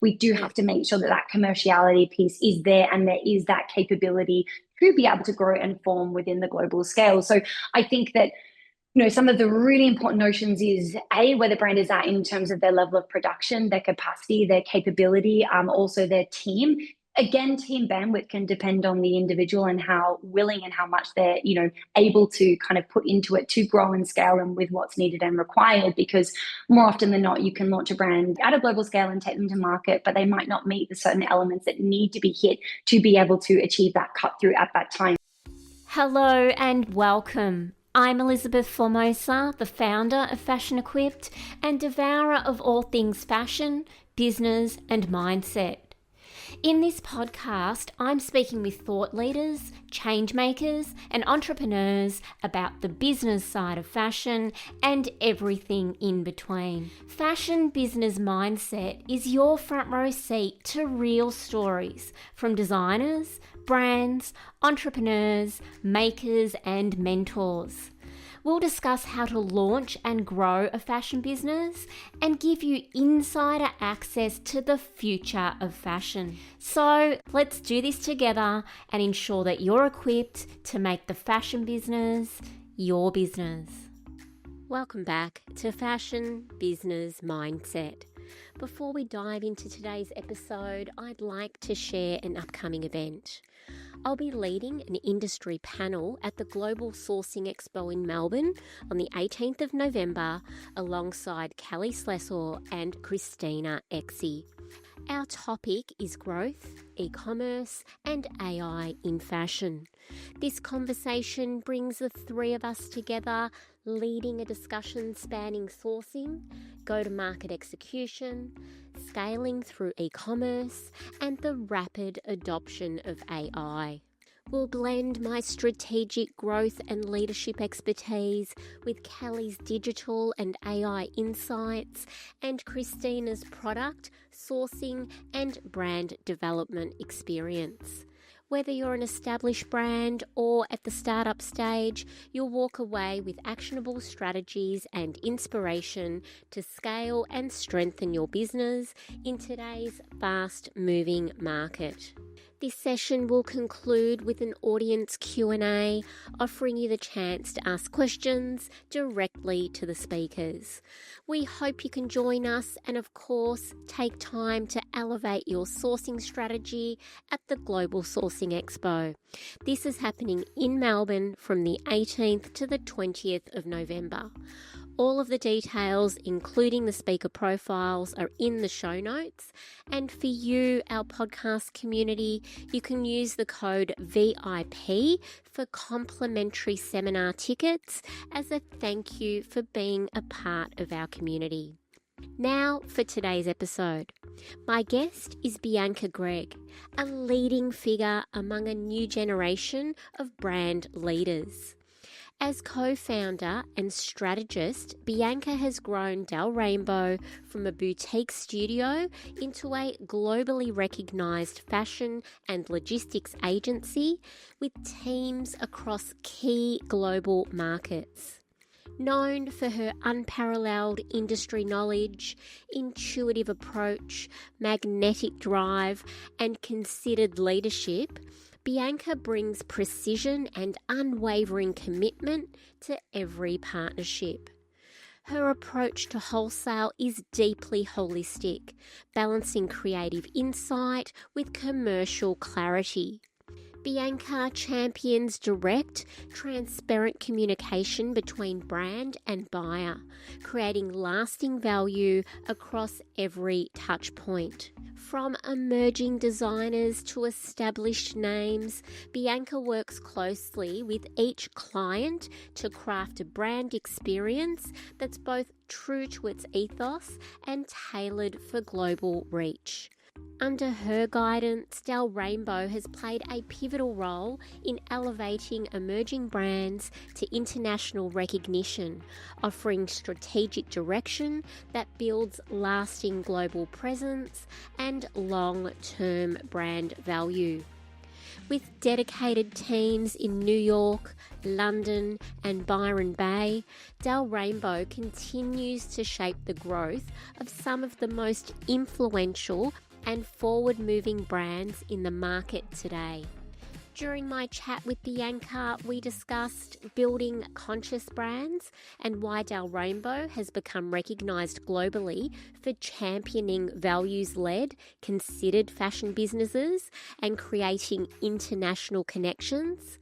we do have to make sure that that commerciality piece is there and there is that capability to be able to grow and form within the global scale. So I think that some of the really important notions is where the brand is at in terms of their level of production, their capacity, their capability, also their team. Again, team bandwidth can depend on the individual and how willing and how much they're, able to kind of put into it to grow and scale them with what's needed and required. Because more often than not, you can launch a brand at a global scale and take them to market, but they might not meet the certain elements that need to be hit to be able to achieve that cut through at that time. Hello and welcome. I'm Elizabeth Formosa, the founder of Fashion Equipped and devourer of all things fashion, business and mindset. In this podcast, I'm speaking with thought leaders, change makers and entrepreneurs about the business side of fashion and everything in between. Fashion Business Mindset is your front row seat to real stories from designers, brands, entrepreneurs, makers and mentors. We'll discuss how to launch and grow a fashion business and give you insider access to the future of fashion. So let's do this together and ensure that you're equipped to make the fashion business your business. Welcome back to Fashion Business Mindset. Before we dive into today's episode, I'd like to share an upcoming event. I'll be leading an industry panel at the Global Sourcing Expo in Melbourne on the 18th of November alongside Kelly Slessor and Christina Exie. Our topic is growth, e-commerce and AI in fashion. This conversation brings the three of us together, leading a discussion spanning sourcing, go-to-market execution, scaling through e-commerce, and the rapid adoption of AI. We'll blend my strategic growth and leadership expertise with Kelly's digital and AI insights and Christina's product, sourcing, and brand development experience. Whether you're an established brand or at the startup stage, you'll walk away with actionable strategies and inspiration to scale and strengthen your business in today's fast-moving market. This session will conclude with an audience Q&A, offering you the chance to ask questions directly to the speakers. We hope you can join us and, of course, take time to elevate your sourcing strategy at the Global Sourcing Expo. This is happening in Melbourne from the 18th to the 20th of November. All of the details, including the speaker profiles, are in the show notes. And for you, our podcast community, you can use the code VIP for complimentary seminar tickets as a thank you for being a part of our community. Now for today's episode. My guest is Bianca Gregg, a leading figure among a new generation of brand leaders. As co-founder and strategist, Bianca has grown Del Rainbow from a boutique studio into a globally recognised fashion and logistics agency with teams across key global markets. Known for her unparalleled industry knowledge, intuitive approach, magnetic drive, and considered leadership, Bianca brings precision and unwavering commitment to every partnership. Her approach to wholesale is deeply holistic, balancing creative insight with commercial clarity. Bianca champions direct, transparent communication between brand and buyer, creating lasting value across every touch point. From emerging designers to established names, Bianca works closely with each client to craft a brand experience that's both true to its ethos and tailored for global reach. Under her guidance, Del Rainbow has played a pivotal role in elevating emerging brands to international recognition, offering strategic direction that builds lasting global presence and long-term brand value. With dedicated teams in New York, London and Byron Bay, Del Rainbow continues to shape the growth of some of the most influential and forward-moving brands in the market today. During my chat with Bianca, we discussed building conscious brands and why Dalrymple has become recognised globally for championing values-led, considered fashion businesses and creating international connections.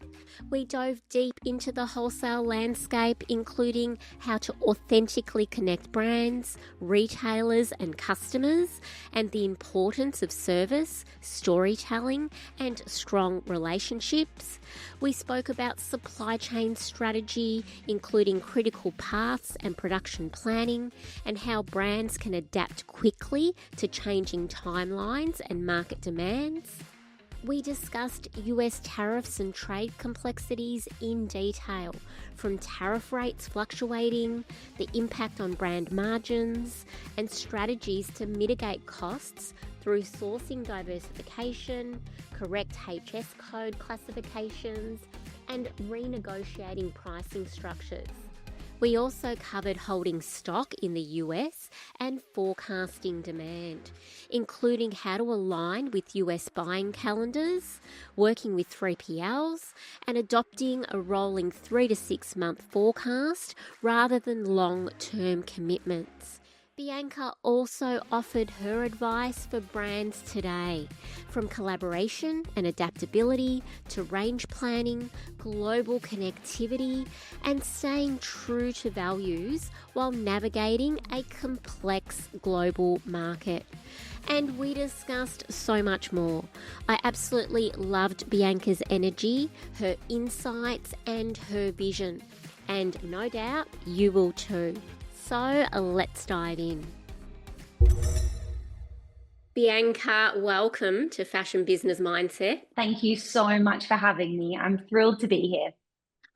We dove deep into the wholesale landscape, including how to authentically connect brands, retailers and customers, and the importance of service, storytelling, and strong relationships. We spoke about supply chain strategy, including critical paths and production planning, and how brands can adapt quickly to changing timelines and market demands. We discussed US tariffs and trade complexities in detail, from tariff rates fluctuating, the impact on brand margins, and strategies to mitigate costs through sourcing diversification, correct HS code classifications, and renegotiating pricing structures. We also covered holding stock in the US and forecasting demand, including how to align with US buying calendars, working with 3PLs, and adopting a rolling 3 to 6 month forecast rather than long-term commitments. Bianca also offered her advice for brands today, from collaboration and adaptability to range planning, global connectivity, and staying true to values while navigating a complex global market. And we discussed so much more. I absolutely loved Bianca's energy, her insights, and her vision. And no doubt you will too. So let's dive in. Bianca, welcome to Fashion Business Mindset. Thank you so much for having me. I'm thrilled to be here.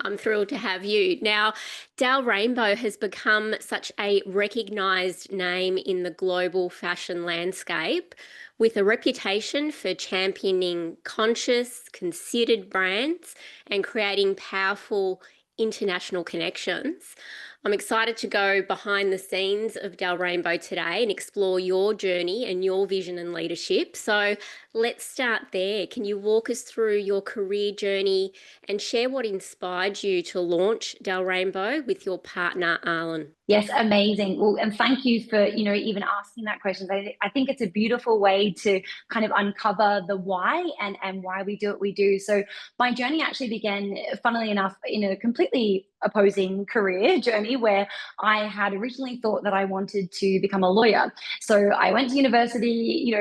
I'm thrilled to have you. Now, Dalrymple has become such a recognised name in the global fashion landscape, with a reputation for championing conscious, considered brands and creating powerful international connections. I'm excited to go behind the scenes of Dalrymple today and explore your journey and your vision and leadership. So let's start there. Can you walk us through your career journey and share what inspired you to launch Dalrymple with your partner, Arlen? Yes, amazing. Well, and thank you for, even asking that question. I think it's a beautiful way to kind of uncover the why and why we do what we do. So my journey actually began, funnily enough, in a completely opposing career journey where I had originally thought that I wanted to become a lawyer. So I went to university,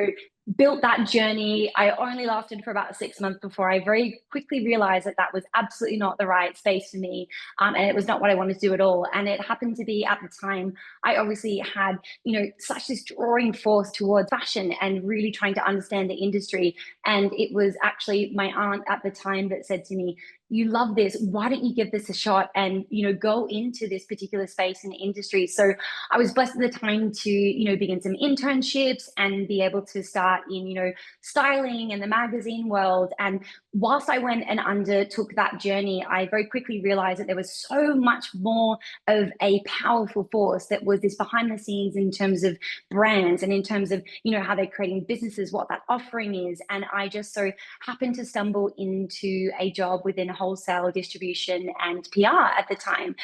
built that journey. I only lasted for about 6 months before I very quickly realized that that was absolutely not the right space for me. And it was not what I wanted to do at all. And it happened to be at the time, I obviously had, such this drawing force towards fashion and really trying to understand the industry. And it was actually my aunt at the time that said to me, "You love this. Why don't you give this a shot and, go into this particular space in the industry?" So I was blessed at the time to, begin some internships and be able to start in, styling and the magazine world. And whilst I went and undertook that journey, I very quickly realized that there was so much more of a powerful force that was this behind the scenes in terms of brands and in terms of, how they're creating businesses, what that offering is. And I just so happened to stumble into a job within wholesale distribution and PR at the time,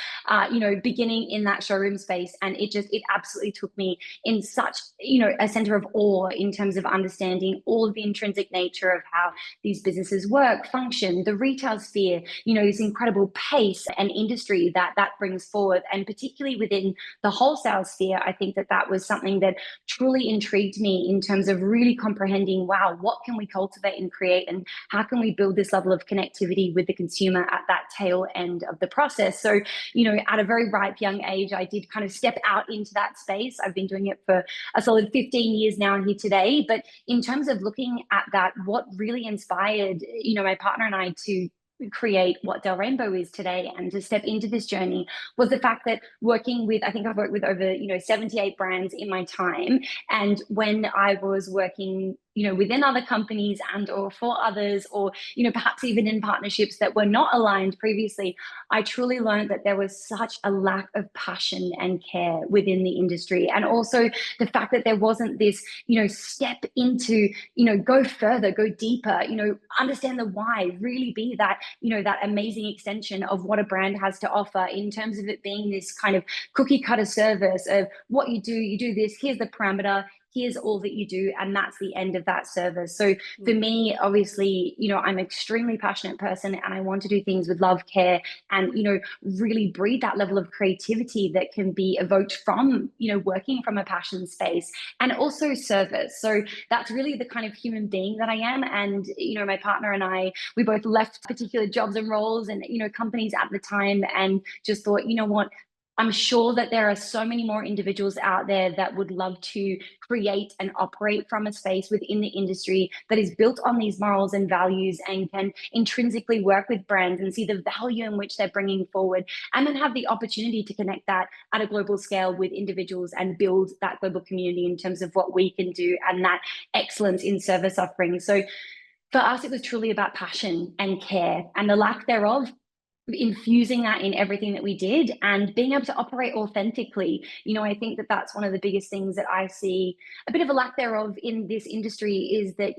beginning in that showroom space. And it absolutely took me in such, a center of awe in terms of understanding all of the intrinsic nature of how these businesses work, function, the retail sphere, this incredible pace and industry that brings forward. And particularly within the wholesale sphere, I think that was something that truly intrigued me in terms of really comprehending, wow, what can we cultivate and create, and how can we build this level of connectivity with the consumer at that tail end of the process. So, at a very ripe young age, I did kind of step out into that space. I've been doing it for a solid 15 years now here today. But in terms of looking at that, what really inspired, my partner and I to create what Dalrymple is today and to step into this journey was the fact that I think I've worked with over, 78 brands in my time. And when I was working within other companies and or for others, or, perhaps even in partnerships that were not aligned previously, I truly learned that there was such a lack of passion and care within the industry. And also the fact that there wasn't this, step into, go further, go deeper, understand the why, really be that, that amazing extension of what a brand has to offer, in terms of it being this kind of cookie cutter service of what you do this, here's the parameter, here's all that you do, and that's the end of that service. So for me, obviously, I'm an extremely passionate person, and I want to do things with love, care, and, really breed that level of creativity that can be evoked from, working from a passion space, and also service. So that's really the kind of human being that I am. And, my partner and I, we both left particular jobs and roles and, companies at the time, and just thought, what, I'm sure that there are so many more individuals out there that would love to create and operate from a space within the industry that is built on these morals and values, and can intrinsically work with brands and see the value in which they're bringing forward, and then have the opportunity to connect that at a global scale with individuals and build that global community in terms of what we can do and that excellence in service offering. So for us, it was truly about passion and care, and the lack thereof, infusing that in everything that we did, and being able to operate authentically. I think that that's one of the biggest things that I see a bit of a lack thereof in this industry, is that,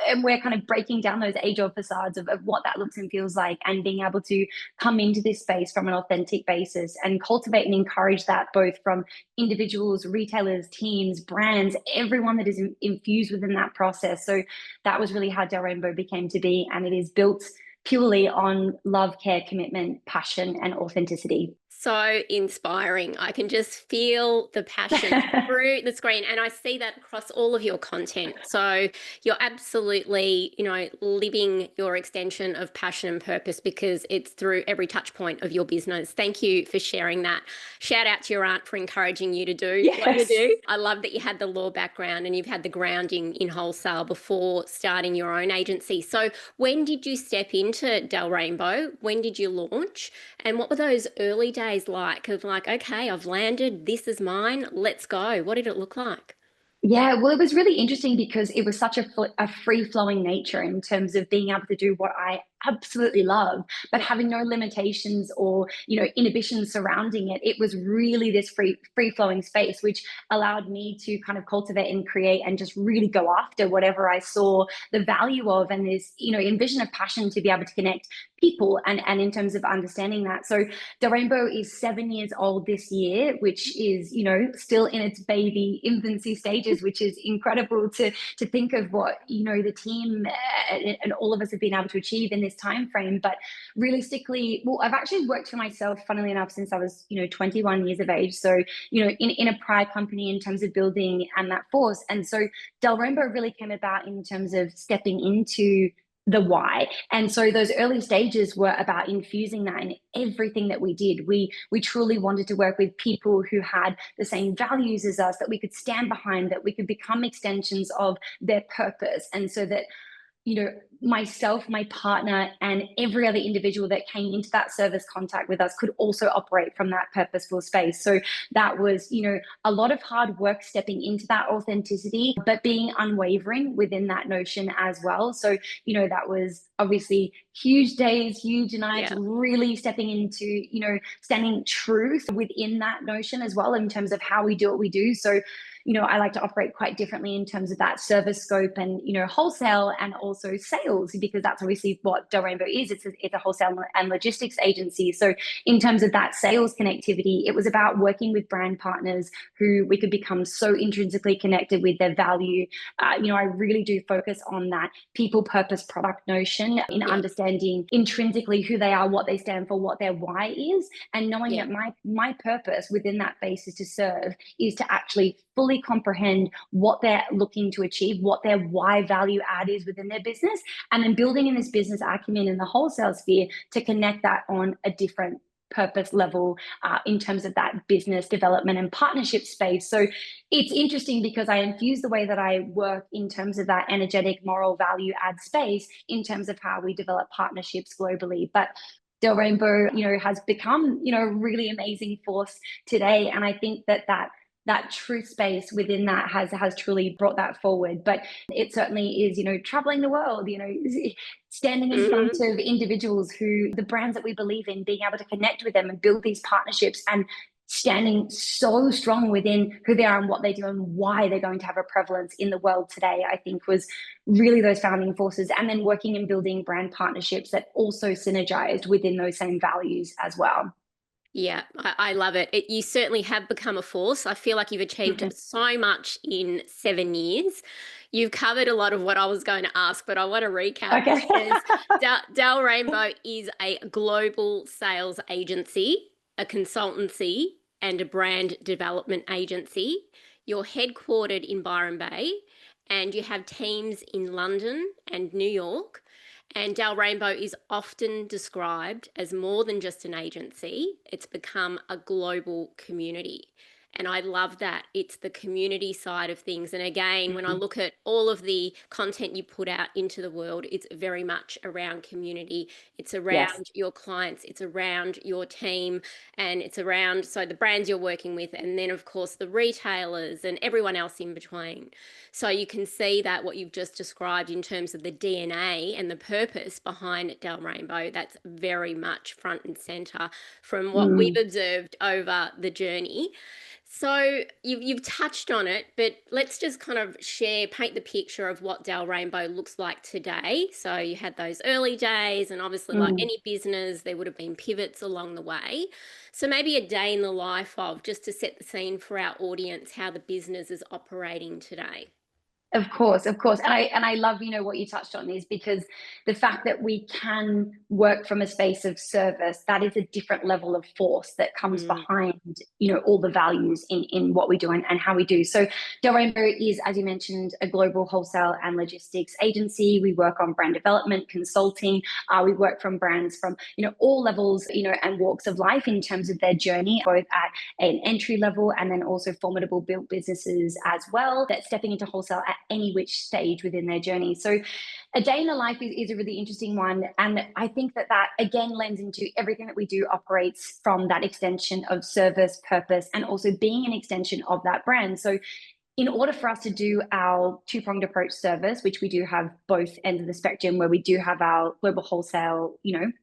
and we're kind of breaking down those age-old facades of what that looks and feels like, and being able to come into this space from an authentic basis and cultivate and encourage that, both from individuals, retailers, teams, brands, everyone that is infused within that process. So that was really how Del Rainbow became to be, and it is built purely on love, care, commitment, passion, and authenticity. So inspiring. I can just feel the passion through the screen, and I see that across all of your content. So you're absolutely, living your extension of passion and purpose, because it's through every touch point of your business. Thank you for sharing that. Shout out to your aunt for encouraging you to do what you do. I love that you had the law background and you've had the grounding in wholesale before starting your own agency. So when did you step into Del Rainbow? When did you launch? And what were those early days like, of like, okay, I've landed, this is mine, let's go? What did it look like? Yeah, well, it was really interesting because it was such a free-flowing nature in terms of being able to do what I absolutely love, but having no limitations or, inhibitions surrounding it. It was really this free-flowing space, which allowed me to kind of cultivate and create and just really go after whatever I saw the value of, and this, envision of passion to be able to connect people, and in terms of understanding that. So the Rainbow is 7 years old this year, which is, still in its baby infancy stages, which is incredible to think of what, the team and all of us have been able to achieve in this time frame. But realistically, well, I've actually worked for myself, funnily enough, since I was, 21 years of age. So, in a prior company, in terms of building and that force. And so Del Rainbow really came about in terms of stepping into the why. And so those early stages were about infusing that in everything that we did. We truly wanted to work with people who had the same values as us, that we could stand behind, that we could become extensions of their purpose. And so that, myself, my partner, and every other individual that came into that service contact with us could also operate from that purposeful space. So that was, a lot of hard work stepping into that authenticity, but being unwavering within that notion as well. So, that was obviously huge days, huge nights, really stepping into, standing truth within that notion as well, in terms of how we do what we do. So, I like to operate quite differently in terms of that service scope and, wholesale and also sales, because that's obviously what Del Rainbow is. It's a wholesale and logistics agency. So in terms of that sales connectivity, it was about working with brand partners who we could become so intrinsically connected with their value. I really do focus on that people, purpose, product notion, in understanding intrinsically who they are, what they stand for, what their why is, and knowing that my purpose within that base is to serve, is to actually fully comprehend what they're looking to achieve, what their why value add is within their business, and then building in this business acumen in the wholesale sphere to connect that on a different purpose level, in terms of that business development and partnership space. So it's interesting because I infuse the way that I work in terms of that energetic moral value add space in terms of how we develop partnerships globally. But Del Rainbow, has become, a really amazing force today. And I think that that truth space within that has truly brought that forward. But it certainly is, traveling the world, standing in front Mhm. of individuals who the brands that we believe in, being able to connect with them and build these partnerships, and standing so strong within who they are and what they do and why they're going to have a prevalence in the world today, I think was really those founding forces. And then working and building brand partnerships that also synergized within those same values as well. Yeah, I love it. You certainly have become a force. I feel like you've achieved so much in 7 years. You've covered a lot of what I was going to ask, but I want to recap Okay. because Del Rainbow is a global sales agency, a consultancy, and a brand development agency. You're headquartered in Byron Bay, and you have teams in London and New York. And Del Rainbow is often described as more than just an agency, it's become a global community. And I love that. It's the community side of things. And again, when I look at all of the content you put out into the world, it's very much around community. It's Yes. around your clients, it's around your team, and it's around the brands you're working with, and then of course the retailers and everyone else in between. So you can see that what you've just described in terms of the DNA and the purpose behind Del Rainbow, that's very much front and center from what we've Mm. observed over the journey. So you've touched on it, but let's just kind of paint the picture of what Del Rainbow looks like today. So you had those early days, and obviously, like Mm. any business, there would have been pivots along the way. So maybe a day in the life of, just to set the scene for our audience, how the business is operating today. Of course, of course. And I love, what you touched on is because the fact that we can work from a space of service, that is a different level of force that comes Mm, behind, all the values in what we do and how we do. So Del Rainbow is, as you mentioned, a global wholesale and logistics agency. We work on brand development, consulting. We work from brands from, all levels, and walks of life in terms of their journey, both at an entry level and then also formidable built businesses as well, that stepping into wholesale at any which stage within their journey. So a day in the life is a really interesting one. And I think that again lends into everything that we do operates from that extension of service, purpose, and also being an extension of that brand. So in order for us to do our two-pronged approach service, which we do have both ends of the spectrum, where we do have our global wholesale,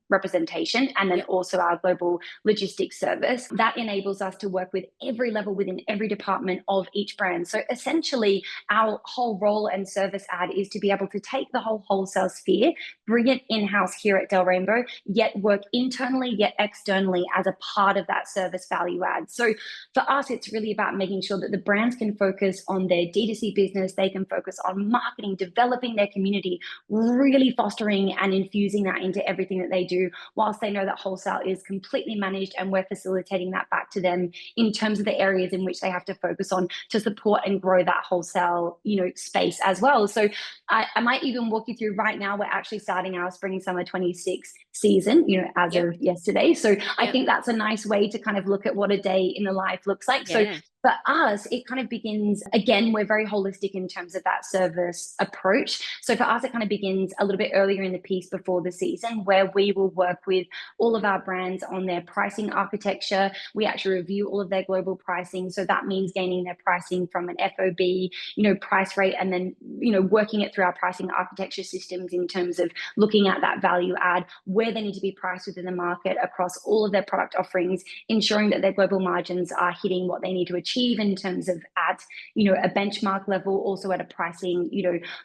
representation, and then yeah. also our global logistics service, that enables us to work with every level within every department of each brand. So essentially, our whole role and service add is to be able to take the whole wholesale sphere, bring it in-house here at Del Rainbow, yet work internally, yet externally as a part of that service value add. So for us, it's really about making sure that the brands can focus on their D2C business, they can focus on marketing, developing their community, really fostering and infusing that into everything that they do, whilst they know that wholesale is completely managed and we're facilitating that back to them in terms of the areas in which they have to focus on to support and grow that wholesale, space as well. So I might even walk you through right now, we're actually starting our spring summer 26 season, as Yep. of yesterday. So I Yep. think that's a nice way to kind of look at what a day in the life looks like. So Yeah. for us, it kind of begins, again, we're very holistic in terms of that service approach. So for us, it kind of begins a little bit earlier in the piece before the season, where we will work with all of our brands on their pricing architecture. We actually review all of their global pricing. So that means gaining their pricing from an FOB, price rate, and then, working it through our pricing architecture systems in terms of looking at that value add, where they need to be priced within the market across all of their product offerings, ensuring that their global margins are hitting what they need to achieve in terms of at, a benchmark level, also at a pricing,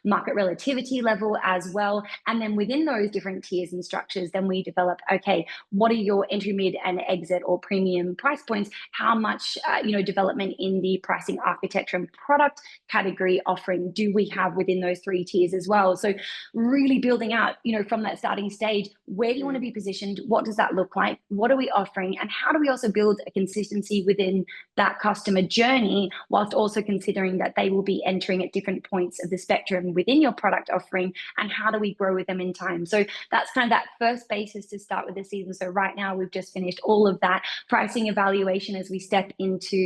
market relativity level as well. And then within those different tiers and structures, then we develop, okay, what are your entry, mid, and exit or premium price points? How much, development in the pricing architecture and product category offering do we have within those three tiers as well? So really building out, from that starting stage, where do you want to Mm. be positioned? What does that look like? What are we offering? And how do we also build a consistency within that customer journey, whilst also considering that they will be entering at different points of the spectrum within your product offering, and how do we grow with them in time? So that's kind of that first basis to start with the season. So right now we've just finished all of that pricing evaluation as we step into,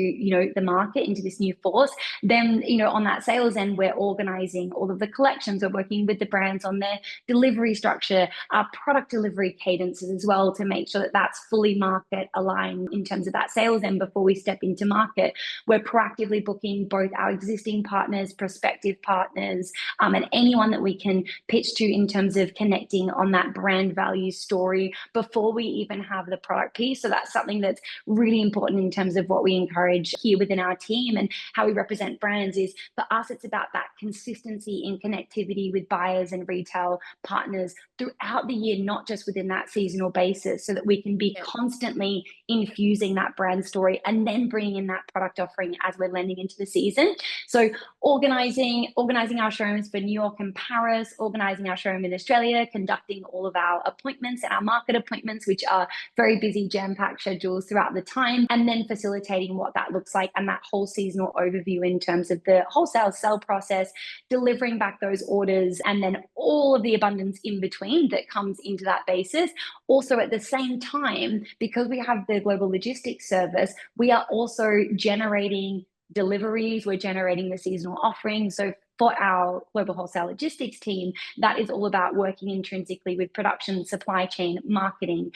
the market, into this new force. Then, on that sales end, we're organizing all of the collections. We're working with the brands on their delivery structure, our product delivery cadences as well, to make sure that that's fully market aligned in terms of that sales end before we step into market. we're proactively booking both our existing partners, prospective partners, and anyone that we can pitch to in terms of connecting on that brand value story before we even have the product piece. So that's something that's really important in terms of what we encourage here within our team and how we represent brands. Is for us, it's about that consistency in connectivity with buyers and retail partners throughout the year, not just within that seasonal basis, so that we can be Yeah. constantly infusing that brand story and then bringing in that product offering as we're landing into the season. So organizing our showrooms for New York and Paris, organizing our showroom in Australia, conducting all of our appointments and our market appointments, which are very busy, jam-packed schedules throughout the time, and then facilitating what that looks like and that whole seasonal overview in terms of the wholesale sell process, delivering back those orders, and then all of the abundance in between that comes into that basis. Also, at the same time, because we have the global logistics service, we are also generating deliveries, we're generating the seasonal offerings. So for our global wholesale logistics team, that is all about working intrinsically with production, supply chain, marketing,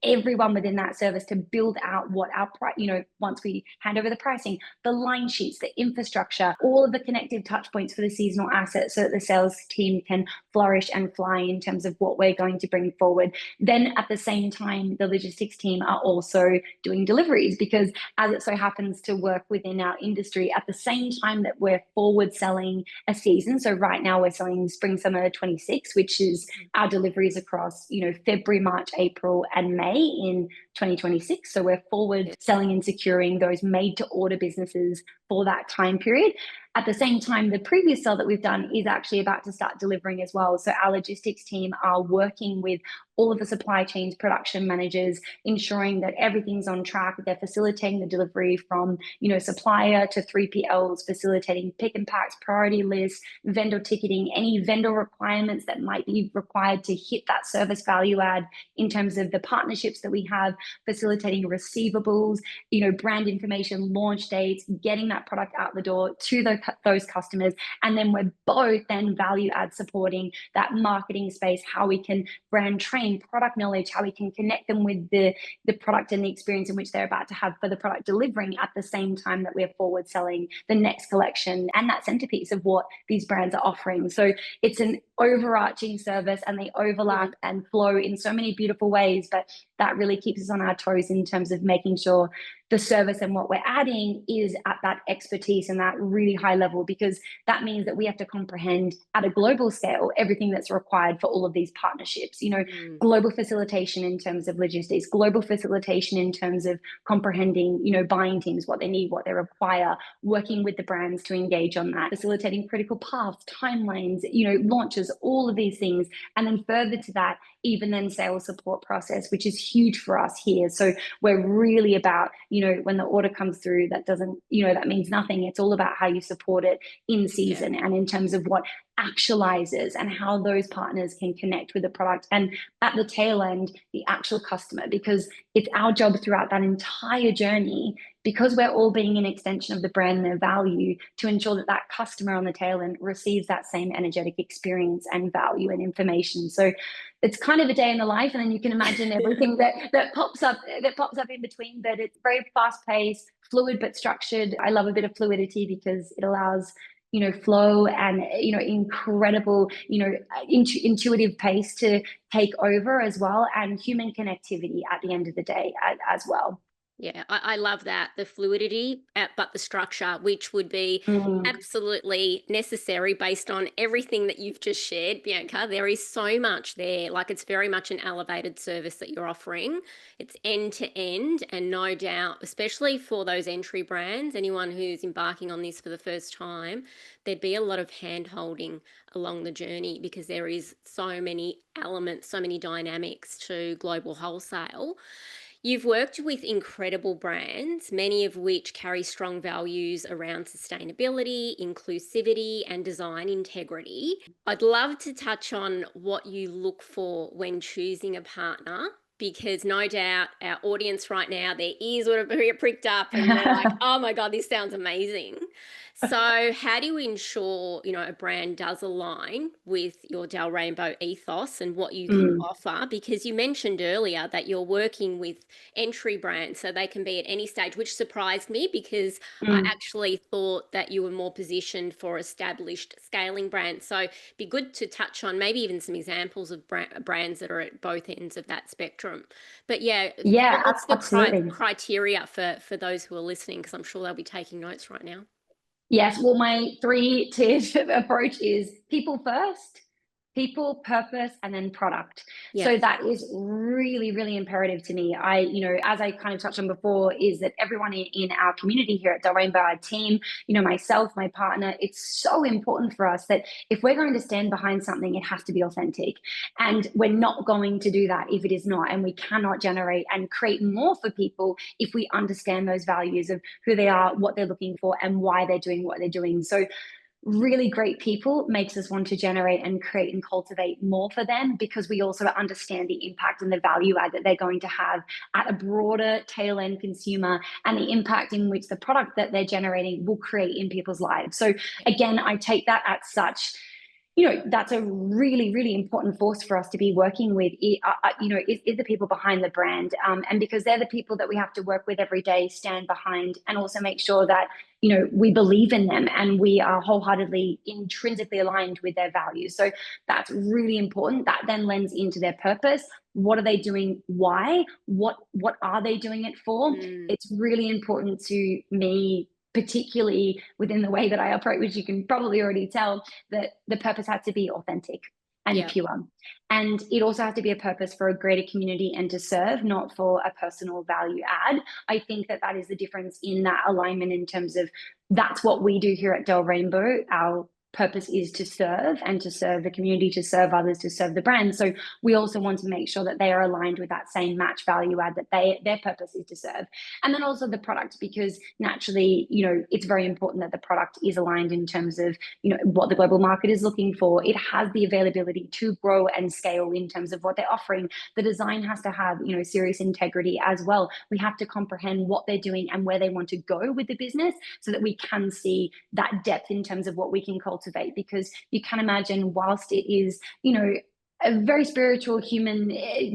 everyone within that service to build out what our, once we hand over the pricing, the line sheets, the infrastructure, all of the connective touch points for the seasonal assets so that the sales team can flourish and fly in terms of what we're going to bring forward. Then at the same time, the logistics team are also doing deliveries, because as it so happens to work within our industry, at the same time that we're forward selling a season. So right now we're selling spring summer 26, which is our deliveries across, February, March, April, and May in 2026. So we're forward selling and securing those made to order businesses for that time period. At the same time, the previous sell that we've done is actually about to start delivering as well. So our logistics team are working with all of the supply chains, production managers, ensuring that everything's on track. They're facilitating the delivery from, supplier to 3PLs, facilitating pick and packs, priority lists, vendor ticketing, any vendor requirements that might be required to hit that service value add in terms of the partnerships that we have, facilitating receivables, brand information, launch dates, getting that product out the door to those customers. And then we're both then value add supporting that marketing space, how we can brand train, product knowledge, how we can connect them with the product and the experience in which they're about to have for the product, delivering at the same time that we're forward selling the next collection and that centerpiece of what these brands are offering. So it's an overarching service, and they overlap and flow in so many beautiful ways, but that really keeps us on our toes in terms of making sure the service and what we're adding is at that expertise and that really high level, because that means that we have to comprehend at a global scale everything that's required for all of these partnerships, global facilitation in terms of logistics, global facilitation in terms of comprehending, buying teams, what they need, what they require, working with the brands to engage on that, facilitating critical paths, timelines, launches, all of these things. And then further to that, even then sales support process, which is huge for us here. So we're really about, when the order comes through, that doesn't, that means nothing. It's all about how you support it in season and in terms of what actualizes and how those partners can connect with the product. And at the tail end, the actual customer, because it's our job throughout that entire journey, because we're all being an extension of the brand and their value, to ensure that that customer on the tail end receives that same energetic experience and value and information. So it's kind of a day in the life, and then you can imagine everything that pops up in between. But it's very fast paced, fluid but structured. I love a bit of fluidity because it allows flow and incredible intuitive pace to take over as well, and human connectivity at the end of the day as well. Yeah, I love that. The fluidity, but the structure, which would be absolutely necessary based on everything that you've just shared, Bianca. There is so much there. Like, it's very much an elevated service that you're offering. It's end to end, and no doubt, especially for those entry brands, anyone who's embarking on this for the first time, there'd be a lot of hand holding along the journey, because there is so many elements, so many dynamics to global wholesale. You've worked with incredible brands, many of which carry strong values around sustainability, inclusivity, and design integrity. I'd love to touch on what you look for when choosing a partner, because no doubt our audience right now, their ears would have been pricked up and they're like, oh my God, this sounds amazing. So how do you ensure, a brand does align with your Del Rainbow ethos and what you can Mm, offer? Because you mentioned earlier that you're working with entry brands, so they can be at any stage, which surprised me because I mm. actually thought that you were more positioned for established scaling brands. So it'd be good to touch on maybe even some examples of brands that are at both ends of that spectrum. But yeah, Yeah, what's the absolutely. criteria for those who are listening? Because I'm sure they'll be taking notes right now. Yes, well, my three-tiered approach is people first, people, purpose, and then product. Yeah. So that is really, really imperative to me. As I kind of touched on before, is that everyone in our community here at Del Rainbow, our team, myself, my partner, it's so important for us that if we're going to stand behind something, it has to be authentic. And we're not going to do that if it is not. And we cannot generate and create more for people if we understand those values of who they are, what they're looking for, and why they're doing what they're doing. So really great people makes us want to generate and create and cultivate more for them, because we also understand the impact and the value add that they're going to have at a broader tail end consumer, and the impact in which the product that they're generating will create in people's lives. So again, I take that at such, that's a really, really important force for us to be working with, is the people behind the brand. And because they're the people that we have to work with every day, stand behind, and also make sure that, we believe in them and we are wholeheartedly, intrinsically aligned with their values. So that's really important. That then lends into their purpose. What are they doing? Why? What are they doing it for? Mm, It's really important to me, particularly within the way that I operate, which you can probably already tell, that the purpose has to be authentic and yeah. pure. And it also has to be a purpose for a greater community and to serve, not for a personal value add. I think that that is the difference in that alignment, in terms of that's what we do here at Del Rainbow. Our purpose is to serve, and to serve the community, to serve others, to serve the brand. So we also want to make sure that they are aligned with that same match value add, that their purpose is to serve. And then also the product, because naturally, it's very important that the product is aligned in terms of, what the global market is looking for. It has the availability to grow and scale in terms of what they're offering. The design has to have, serious integrity as well. We have to comprehend what they're doing and where they want to go with the business, so that we can see that depth in terms of what we can cultivate. Because you can imagine, whilst it is, a very spiritual human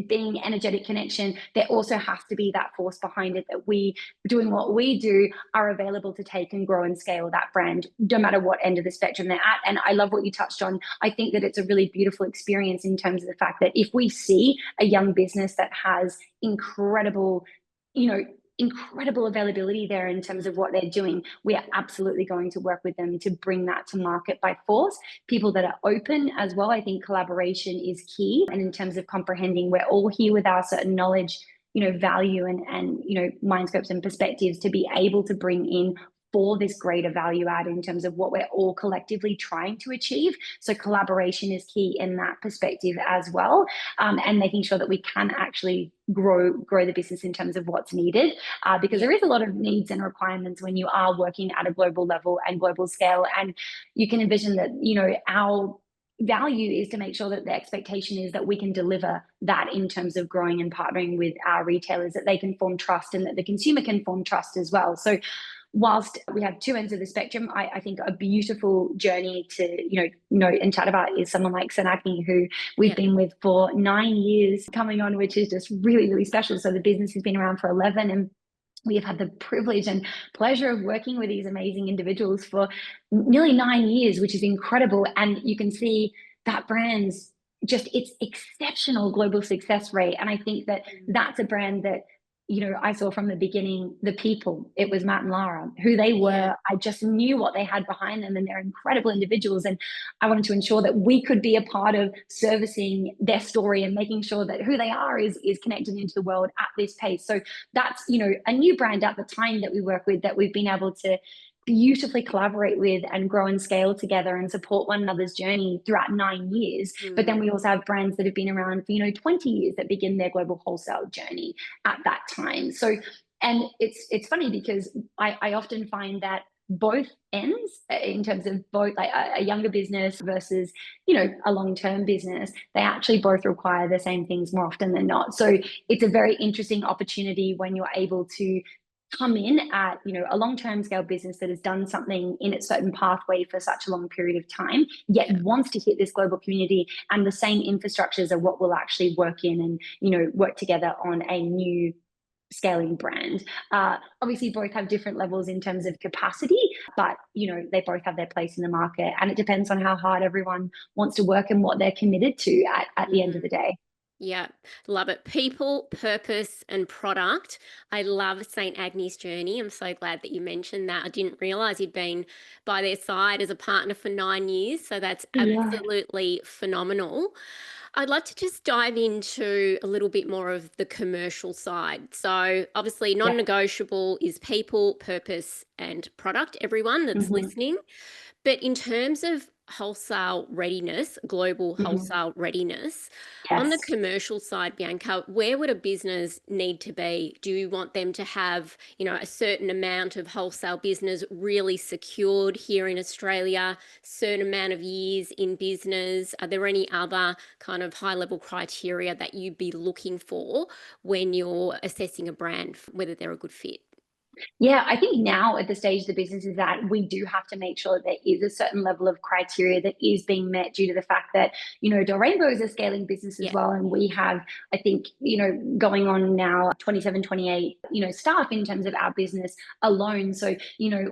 being, energetic connection, there also has to be that force behind it, that we, doing what we do, are available to take and grow and scale that brand, no matter what end of the spectrum they're at. And I love what you touched on. I think that it's a really beautiful experience in terms of the fact that if we see a young business that has incredible, you know, incredible availability there in terms of what they're doing, we are absolutely going to work with them to bring that to market by force. People that are open as well. I think collaboration is key. And in terms of comprehending, we're all here with our certain knowledge, value, and mind scopes and perspectives to be able to bring in for this greater value add in terms of what we're all collectively trying to achieve. So collaboration is key in that perspective as well, and making sure that we can actually grow the business in terms of what's needed, because Yeah. there is a lot of needs and requirements when you are working at a global level and global scale. And you can envision that, our value is to make sure that the expectation is that we can deliver that in terms of growing and partnering with our retailers, that they can form trust and that the consumer can form trust as well. So whilst we have two ends of the spectrum, I think a beautiful journey to, note and chat about is someone like Sanagni, who we've Yeah. been with for 9 years coming on, which is just really, really special. So the business has been around for 11, and we have had the privilege and pleasure of working with these amazing individuals for nearly 9 years, which is incredible. And you can see that brand's just its exceptional global success rate. And I think that Mm, that's a brand that, I saw from the beginning, the people, it was Matt and Lara, who they yeah. were. I just knew what they had behind them, and they're incredible individuals. And I wanted to ensure that we could be a part of servicing their story and making sure that who they are is connected into the world at this pace. So that's, a new brand at the time that we work with, that we've been able to beautifully collaborate with and grow and scale together and support one another's journey throughout 9 years. But then Mm, we also have brands that have been around for, 20 years, that begin their global wholesale journey at that time. So, and it's funny because I often find that both ends, in terms of both like a younger business versus, a long-term business, they actually both require the same things more often than not. So it's a very interesting opportunity when you're able to come in at, a long-term scale business that has done something in its certain pathway for such a long period of time, yet Yeah. wants to hit this global community, and the same infrastructures are what will actually work in and, work together on a new scaling brand. Obviously, both have different levels in terms of capacity, but they both have their place in the market, and it depends on how hard everyone wants to work and what they're committed to at the end of the day. Yeah, love it. People, purpose, and product. I love St. Agnes' journey. I'm so glad that you mentioned that. I didn't realize you'd been by their side as a partner for 9 years. So that's Yeah. absolutely phenomenal. I'd like to just dive into a little bit more of the commercial side. So, obviously, Yeah. non negotiable is people, purpose, and product, everyone that's Hmm. listening. But in terms of wholesale readiness, global Hmm. wholesale readiness, on the Yes. commercial side, Bianca, where would a business need to be? Do you want them to have, a certain amount of wholesale business really secured here in Australia, certain amount of years in business? Are there any other kind of high level criteria that you'd be looking for when you're assessing a brand, whether they're a good fit? Yeah, I think now at the stage the business is at, we do have to make sure that there is a certain level of criteria that is being met due to the fact that, Del Rainbow is a scaling business as Yeah, well. And we have, I think, going on now 27, 28, staff in terms of our business alone. So,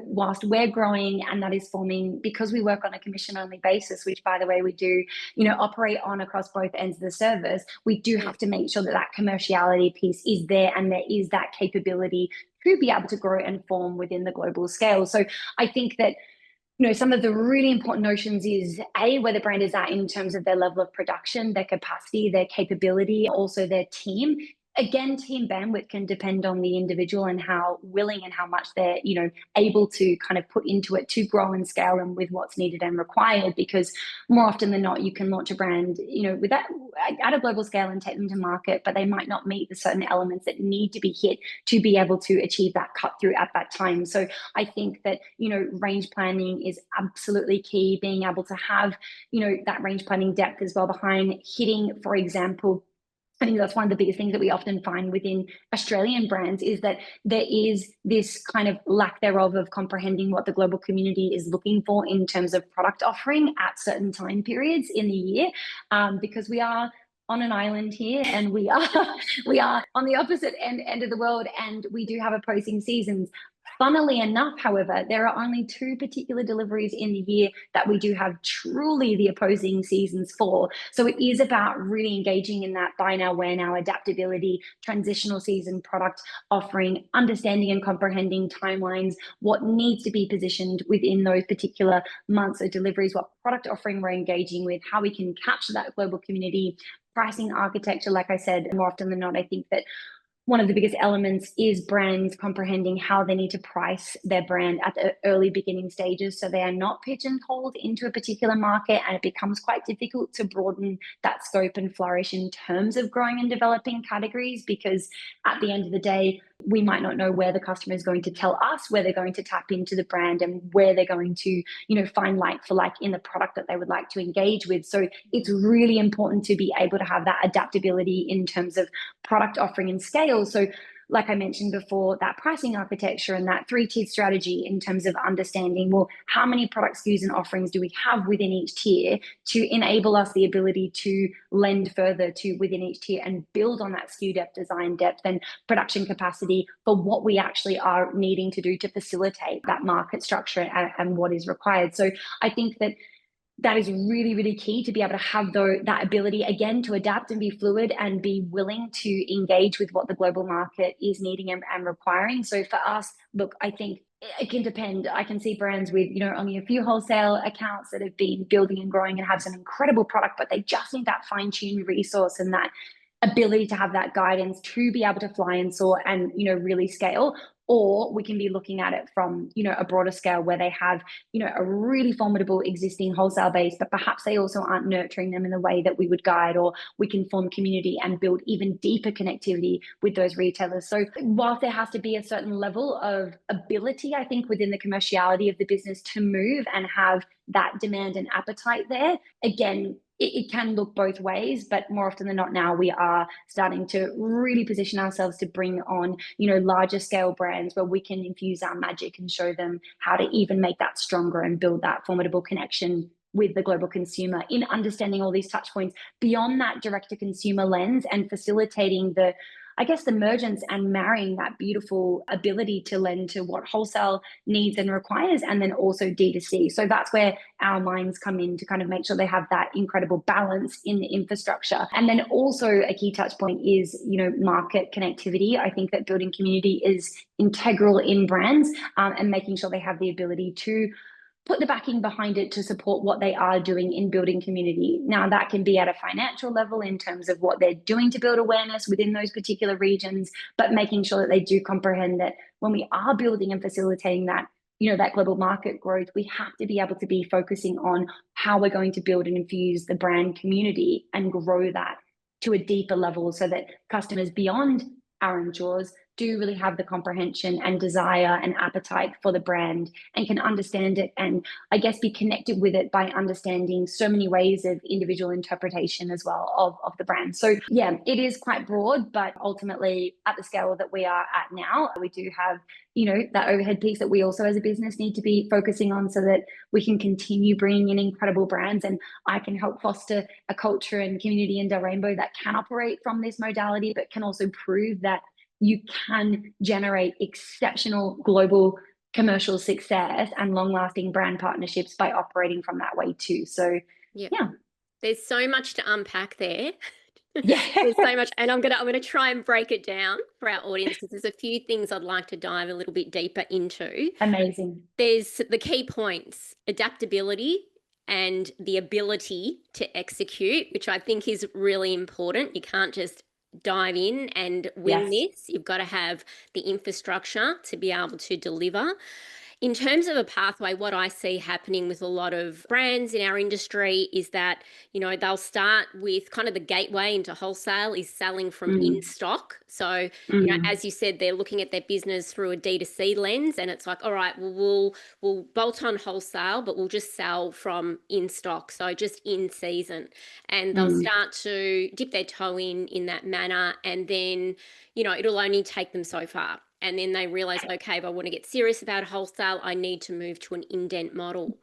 whilst we're growing and that is forming, because we work on a commission only basis, which by the way, we do, operate on across both ends of the service, we do yeah, have to make sure that that commerciality piece is there and there is that capability to be able to grow and form within the global scale. So I think that some of the really important notions is A, where the brand is at in terms of their level of production, their capacity, their capability, also their team. Again, team bandwidth can depend on the individual and how willing and how much they're, able to kind of put into it to grow and scale and with what's needed and required. Because more often than not, you can launch a brand, with that at a global scale and take them to market, but they might not meet the certain elements that need to be hit to be able to achieve that cut through at that time. So I think that, range planning is absolutely key. Being able to have, that range planning depth as well behind hitting, for example, I think that's one of the biggest things that we often find within Australian brands is that there is this kind of lack thereof of comprehending what the global community is looking for in terms of product offering at certain time periods in the year, because we are on an island here and we are we are on the opposite end of the world, and we do have opposing seasons. Funnily enough, however, there are only two particular deliveries in the year that we do have truly the opposing seasons for. So it is about really engaging in that buy now, wear now adaptability, transitional season product offering, understanding and comprehending timelines, what needs to be positioned within those particular months of deliveries, what product offering we're engaging with, how we can capture that global community, pricing architecture. Like I said, more often than not, I think that one of the biggest elements is brands comprehending how they need to price their brand at the early beginning stages so they are not pigeonholed into a particular market, and it becomes quite difficult to broaden that scope and flourish in terms of growing and developing categories, because at the end of the day we might not know where the customer is going to tell us where they're going to tap into the brand and where they're going to find like for like in the product that they would like to engage with. So it's really important to be able to have that adaptability in terms of product offering and scale. So like I mentioned before, that pricing architecture and that three-tiered strategy in terms of understanding, well, how many product SKUs and offerings do we have within each tier to enable us the ability to lend further to within each tier and build on that SKU depth, design depth, and production capacity for what we actually are needing to do to facilitate that market structure and what is required. So I think that that is really, really key to be able to have that ability again to adapt and be fluid and be willing to engage with what the global market is needing and requiring. So for us, look, I think it can depend. I can see brands with, only a few wholesale accounts that have been building and growing and have some incredible product, but they just need that fine-tuned resource and that ability to have that guidance to be able to fly and soar and really scale. Or we can be looking at it from a broader scale where they have a really formidable existing wholesale base, but perhaps they also aren't nurturing them in the way that we would guide, or we can form community and build even deeper connectivity with those retailers. So whilst there has to be a certain level of ability, I think, within the commerciality of the business to move and have that demand and appetite there. Again, it can look both ways, but more often than not now we are starting to really position ourselves to bring on, larger scale brands where we can infuse our magic and show them how to even make that stronger and build that formidable connection with the global consumer in understanding all these touch points beyond that direct to consumer lens and facilitating the emergence and marrying that beautiful ability to lend to what wholesale needs and requires, and then also D2C. So that's where our minds come in to kind of make sure they have that incredible balance in the infrastructure. And then also a key touch point is, market connectivity. I think that building community is integral in brands, and making sure they have the ability to put the backing behind it to support what they are doing in building community. Now, that can be at a financial level in terms of what they're doing to build awareness within those particular regions, but making sure that they do comprehend that when we are building and facilitating that, that global market growth, we have to be able to be focusing on how we're going to build and infuse the brand community and grow that to a deeper level so that customers beyond our own shores do really have the comprehension and desire and appetite for the brand and can understand it and be connected with it by understanding so many ways of individual interpretation as well of the brand. So yeah, it is quite broad, but ultimately at the scale that we are at now, we do have, that overhead piece that we also as a business need to be focusing on so that we can continue bringing in incredible brands, and I can help foster a culture and community in Del Rainbow that can operate from this modality, but can also prove that you can generate exceptional global commercial success and long-lasting brand partnerships by operating from that way too. So yeah. There's so much to unpack there. Yeah. There's so much, and I'm gonna try and break it down for our audience because there's a few things I'd like to dive a little bit deeper into. Amazing. There's the key points: adaptability and the ability to execute, which I think is really important. You can't just dive in and wing this. You've got to have the infrastructure to be able to deliver. In terms of a pathway, what I see happening with a lot of brands in our industry is that, they'll start with kind of the gateway into wholesale is selling from in stock. So, as you said, they're looking at their business through a D2C lens, and it's like, all right, well, we'll bolt on wholesale, but we'll just sell from in stock. So just in season, and they'll start to dip their toe in that manner. And then, it'll only take them so far. And then they realize, okay, if I want to get serious about wholesale, I need to move to an indent model.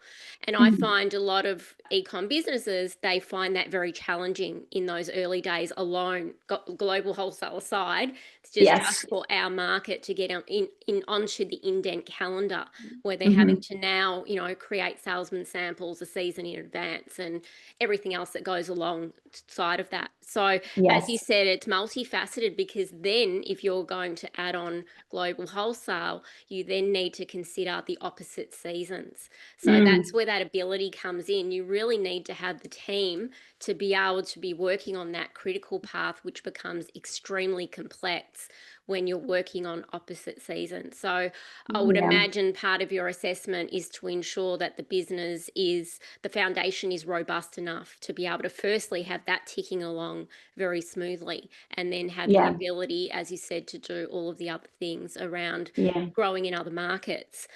And I find a lot of e-com businesses, they find that very challenging in those early days alone. Got global wholesale aside, it's just for our market to get in onto the indent calendar, where they're having to now, create salesman samples a season in advance and everything else that goes alongside of that. So as you said, it's multifaceted, because then if you're going to add on global wholesale, you then need to consider the opposite seasons. So that's where that ability comes in. You really need to have the team to be able to be working on that critical path, which becomes extremely complex when you're working on opposite seasons. So I would imagine part of your assessment is to ensure that the foundation is robust enough to be able to firstly have that ticking along very smoothly, and then have the ability, as you said, to do all of the other things around growing in other markets.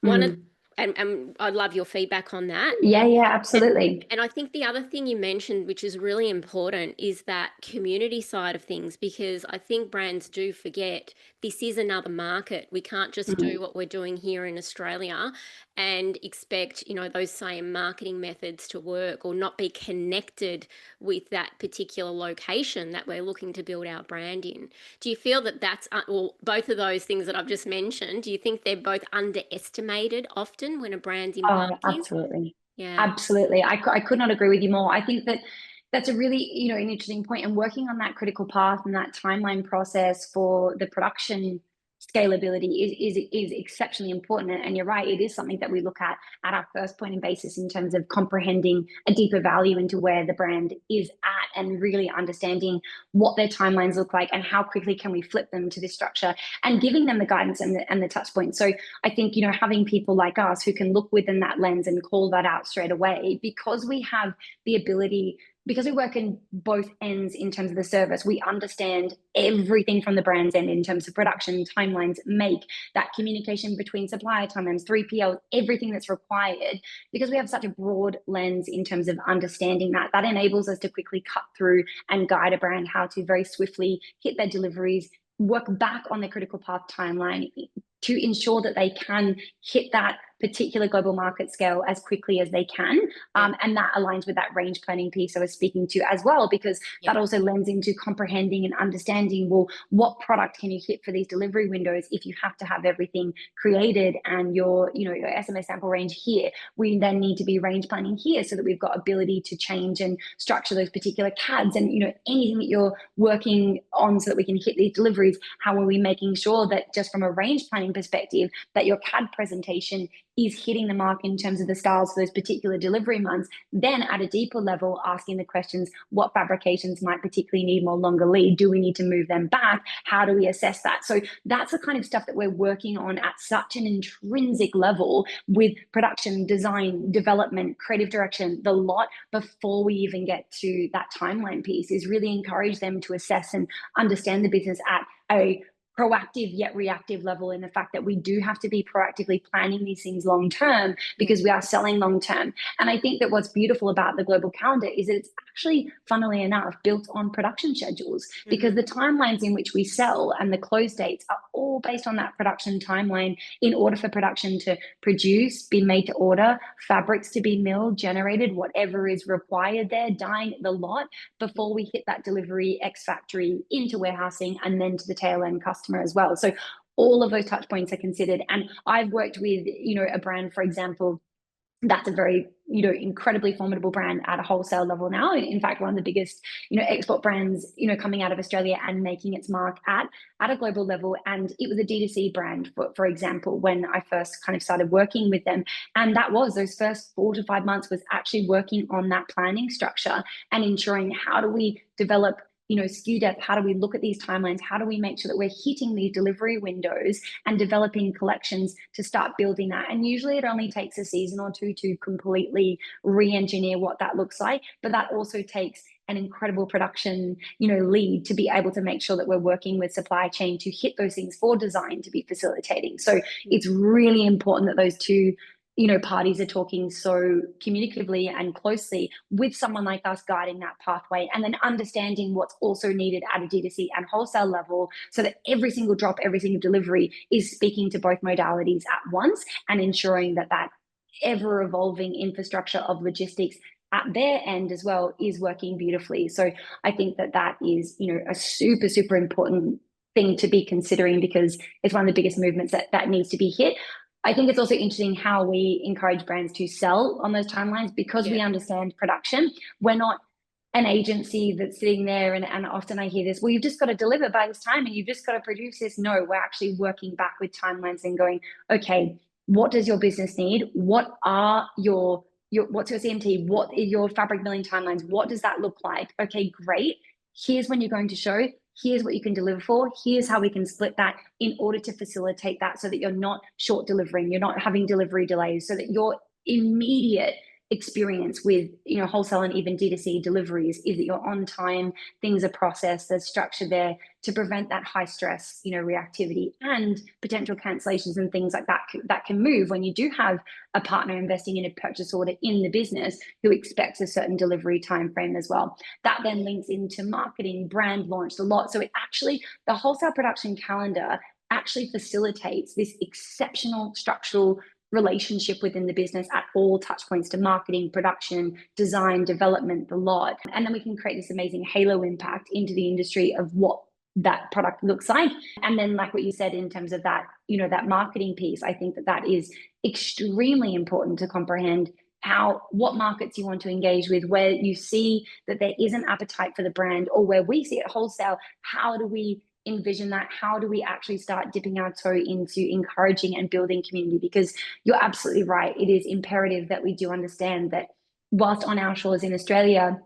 And I'd love your feedback on that. Yeah, absolutely. And I think the other thing you mentioned, which is really important, is that community side of things, because I think brands do forget this is another market. We can't just do what we're doing here in Australia and expect, those same marketing methods to work, or not be connected with that particular location that we're looking to build our brand in. Do you feel that that's, or both of those things that I've just mentioned, do you think they're both underestimated often when a brand's embarking? Oh, absolutely. Yeah. Absolutely. I could not agree with you more. I think that that's a really, an interesting point, and working on that critical path and that timeline process for the production scalability is exceptionally important. And you're right, it is something that we look at our first point and basis in terms of comprehending a deeper value into where the brand is at, and really understanding what their timelines look like and how quickly can we flip them to this structure, and giving them the guidance and the touch points. So I think, having people like us who can look within that lens and call that out straight away, because we have the ability, because we work in both ends in terms of the service, we understand everything from the brand's end in terms of production, timeline, timelines, make that communication between supplier timelines, 3PL, everything that's required, because we have such a broad lens in terms of understanding that enables us to quickly cut through and guide a brand how to very swiftly hit their deliveries, work back on their critical path timeline to ensure that they can hit that particular global market scale as quickly as they can. And that aligns with that range planning piece I was speaking to as well, because that also lends into comprehending and understanding, well, what product can you hit for these delivery windows if you have to have everything created and your SMS sample range here. We then need to be range planning here so that we've got ability to change and structure those particular CADs and, anything that you're working on so that we can hit these deliveries. How are we making sure that just from a range planning perspective, that your CAD presentation is hitting the mark in terms of the styles for those particular delivery months? Then at a deeper level, asking the questions, what fabrications might particularly need more longer lead? Do we need to move them back? How do we assess that? So that's the kind of stuff that we're working on at such an intrinsic level with production, design, development, creative direction, the lot, before we even get to that timeline piece, is really encourage them to assess and understand the business at a proactive yet reactive level, in the fact that we do have to be proactively planning these things long term, because we are selling long term. And I think that what's beautiful about the global calendar is that it's actually, funnily enough, built on production schedules, because the timelines in which we sell and the close dates are all based on that production timeline, in order for production to produce, be made to order, fabrics to be milled, generated, whatever is required there, dyeing the lot, before we hit that delivery ex factory into warehousing and then to the tail end customer as well. So all of those touch points are considered. And I've worked with, a brand, for example, that's a very, incredibly formidable brand at a wholesale level now. In fact, one of the biggest, export brands, coming out of Australia and making its mark at a global level. And it was a D2C brand, for example, when I first kind of started working with them. And that was those first 4 to 5 months was actually working on that planning structure and ensuring, how do we develop SKU depth? How do we look at these timelines? How do we make sure that we're hitting these delivery windows and developing collections to start building that? And usually it only takes a season or two to completely re-engineer what that looks like. But that also takes an incredible production, lead to be able to make sure that we're working with supply chain to hit those things for design to be facilitating. So it's really important that those two parties are talking so communicatively and closely with someone like us, guiding that pathway, and then understanding what's also needed at a D2C and wholesale level, so that every single drop, every single delivery is speaking to both modalities at once, and ensuring that that ever evolving infrastructure of logistics at their end as well is working beautifully. So I think that is, a super, super important thing to be considering, because it's one of the biggest movements that needs to be hit. I think it's also interesting how we encourage brands to sell on those timelines, because we understand production. We're not an agency that's sitting there and often I hear this, well, you've just got to deliver by this time and you've just got to produce this. No, we're actually working back with timelines and going, okay, what does your business need? What are your what's your CMT? What are your fabric milling timelines? What does that look like? Okay, great. Here's when you're going to show. Here's what you can deliver for. Here's how we can split that in order to facilitate that, so that you're not short delivering, you're not having delivery delays, so that your immediate experience with wholesale and even D2C deliveries is that you're on time, things are processed, there's structure there to prevent that high stress reactivity and potential cancellations and things like that can move when you do have a partner investing in a purchase order in the business who expects a certain delivery time frame as well. That then links into marketing, brand launch, a lot. So it actually, the wholesale production calendar actually facilitates this exceptional structural relationship within the business at all touch points, to marketing, production, design, development, the lot. And then we can create this amazing halo impact into the industry of what that product looks like. And then, like what you said in terms of that, that marketing piece, I think that is extremely important to comprehend what markets you want to engage with, where you see that there is an appetite for the brand, or where we see it wholesale. How do we envision that? How do we actually start dipping our toe into encouraging and building community? Because you're absolutely right. It is imperative that we do understand that whilst on our shores in Australia,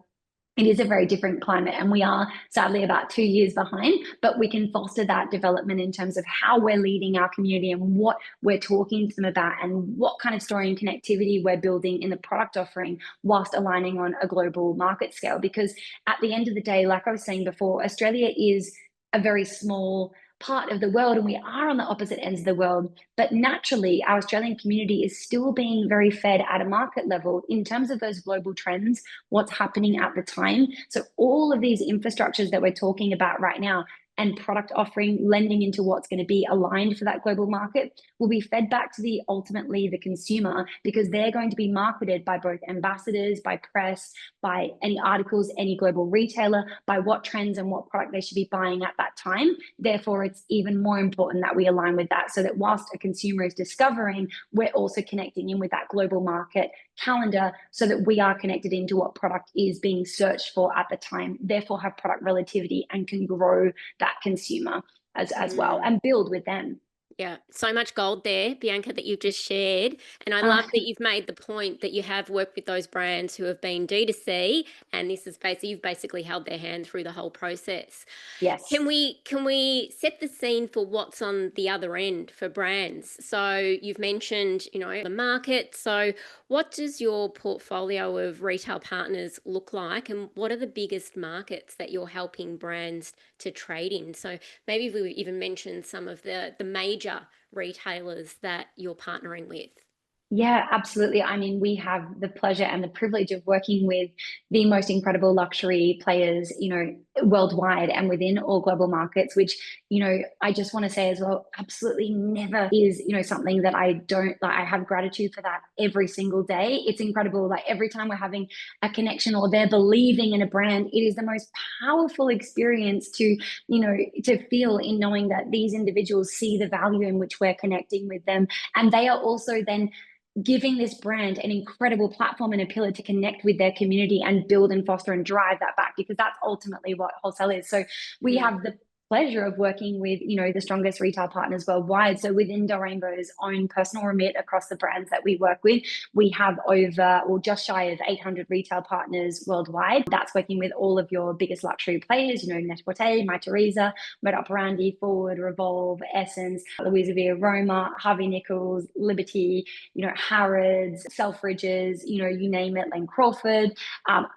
it is a very different climate, and we are sadly about 2 years behind, but we can foster that development in terms of how we're leading our community and what we're talking to them about, and what kind of story and connectivity we're building in the product offering, whilst aligning on a global market scale. Because at the end of the day, like I was saying before, Australia is a very small part of the world and we are on the opposite ends of the world. But naturally, our Australian community is still being very fed at a market level in terms of those global trends, what's happening at the time. So all of these infrastructures that we're talking about right now and product offering, lending into what's going to be aligned for that global market, will be fed back to ultimately the consumer, because they're going to be marketed by both ambassadors, by press, by any articles, any global retailer, by what trends and what product they should be buying at that time. Therefore, it's even more important that we align with that, so that whilst a consumer is discovering, we're also connecting in with that global market calendar, so that we are connected into what product is being searched for at the time, therefore have product relativity and can grow that consumer as well and build with them. Yeah, so much gold there, Bianca, that you've just shared. And I love that you've made the point that you have worked with those brands who have been D2C, and this is you've basically held their hand through the whole process. Yes. Can we set the scene for what's on the other end for brands? So you've mentioned, the market. So what does your portfolio of retail partners look like, and what are the biggest markets that you're helping brands to trade in? So maybe we even mention some of the major retailers that you're partnering with. Yeah, absolutely. I mean, we have the pleasure and the privilege of working with the most incredible luxury players, worldwide and within all global markets, which, I just want to say as well, absolutely never is, something that I don't like. I have gratitude for that every single day. It's incredible. Like every time we're having a connection or they're believing in a brand, it is the most powerful experience to feel in knowing that these individuals see the value in which we're connecting with them. And they are also then giving this brand an incredible platform and a pillar to connect with their community and build and foster and drive that back, because that's ultimately what Wholesale is. So we have the pleasure of working with, the strongest retail partners worldwide. So within Del Rainbow's own personal remit across the brands that we work with, we have just shy of 800 retail partners worldwide. That's working with all of your biggest luxury players, Net-a-Porter, My Teresa, Mode Operandi, Forward, Revolve, Essence, Louisa Via Roma, Harvey Nichols, Liberty, Harrods, Selfridges, you name it, Lane Crawford,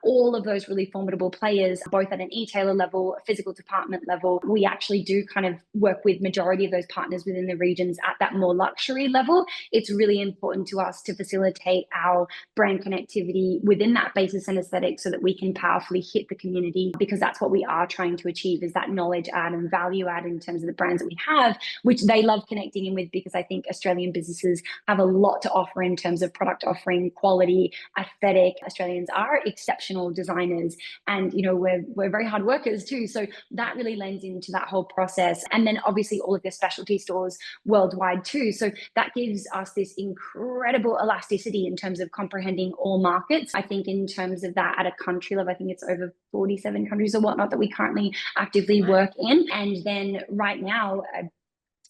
all of those really formidable players, both at an e-tailer level, physical department level. We actually do kind of work with majority of those partners within the regions at that more luxury level. It's really important to us to facilitate our brand connectivity within that basis and aesthetic, so that we can powerfully hit the community, because that's what we are trying to achieve, is that knowledge add and value add in terms of the brands that we have, which they love connecting in with, because I think Australian businesses have a lot to offer in terms of product offering, quality, aesthetic. Australians are exceptional designers, and we're very hard workers too. So that really lends into that whole process. And then obviously all of their specialty stores worldwide too. So that gives us this incredible elasticity in terms of comprehending all markets. I think in terms of that at a country level, I think it's over 47 countries or whatnot that we currently actively work in. And then right now,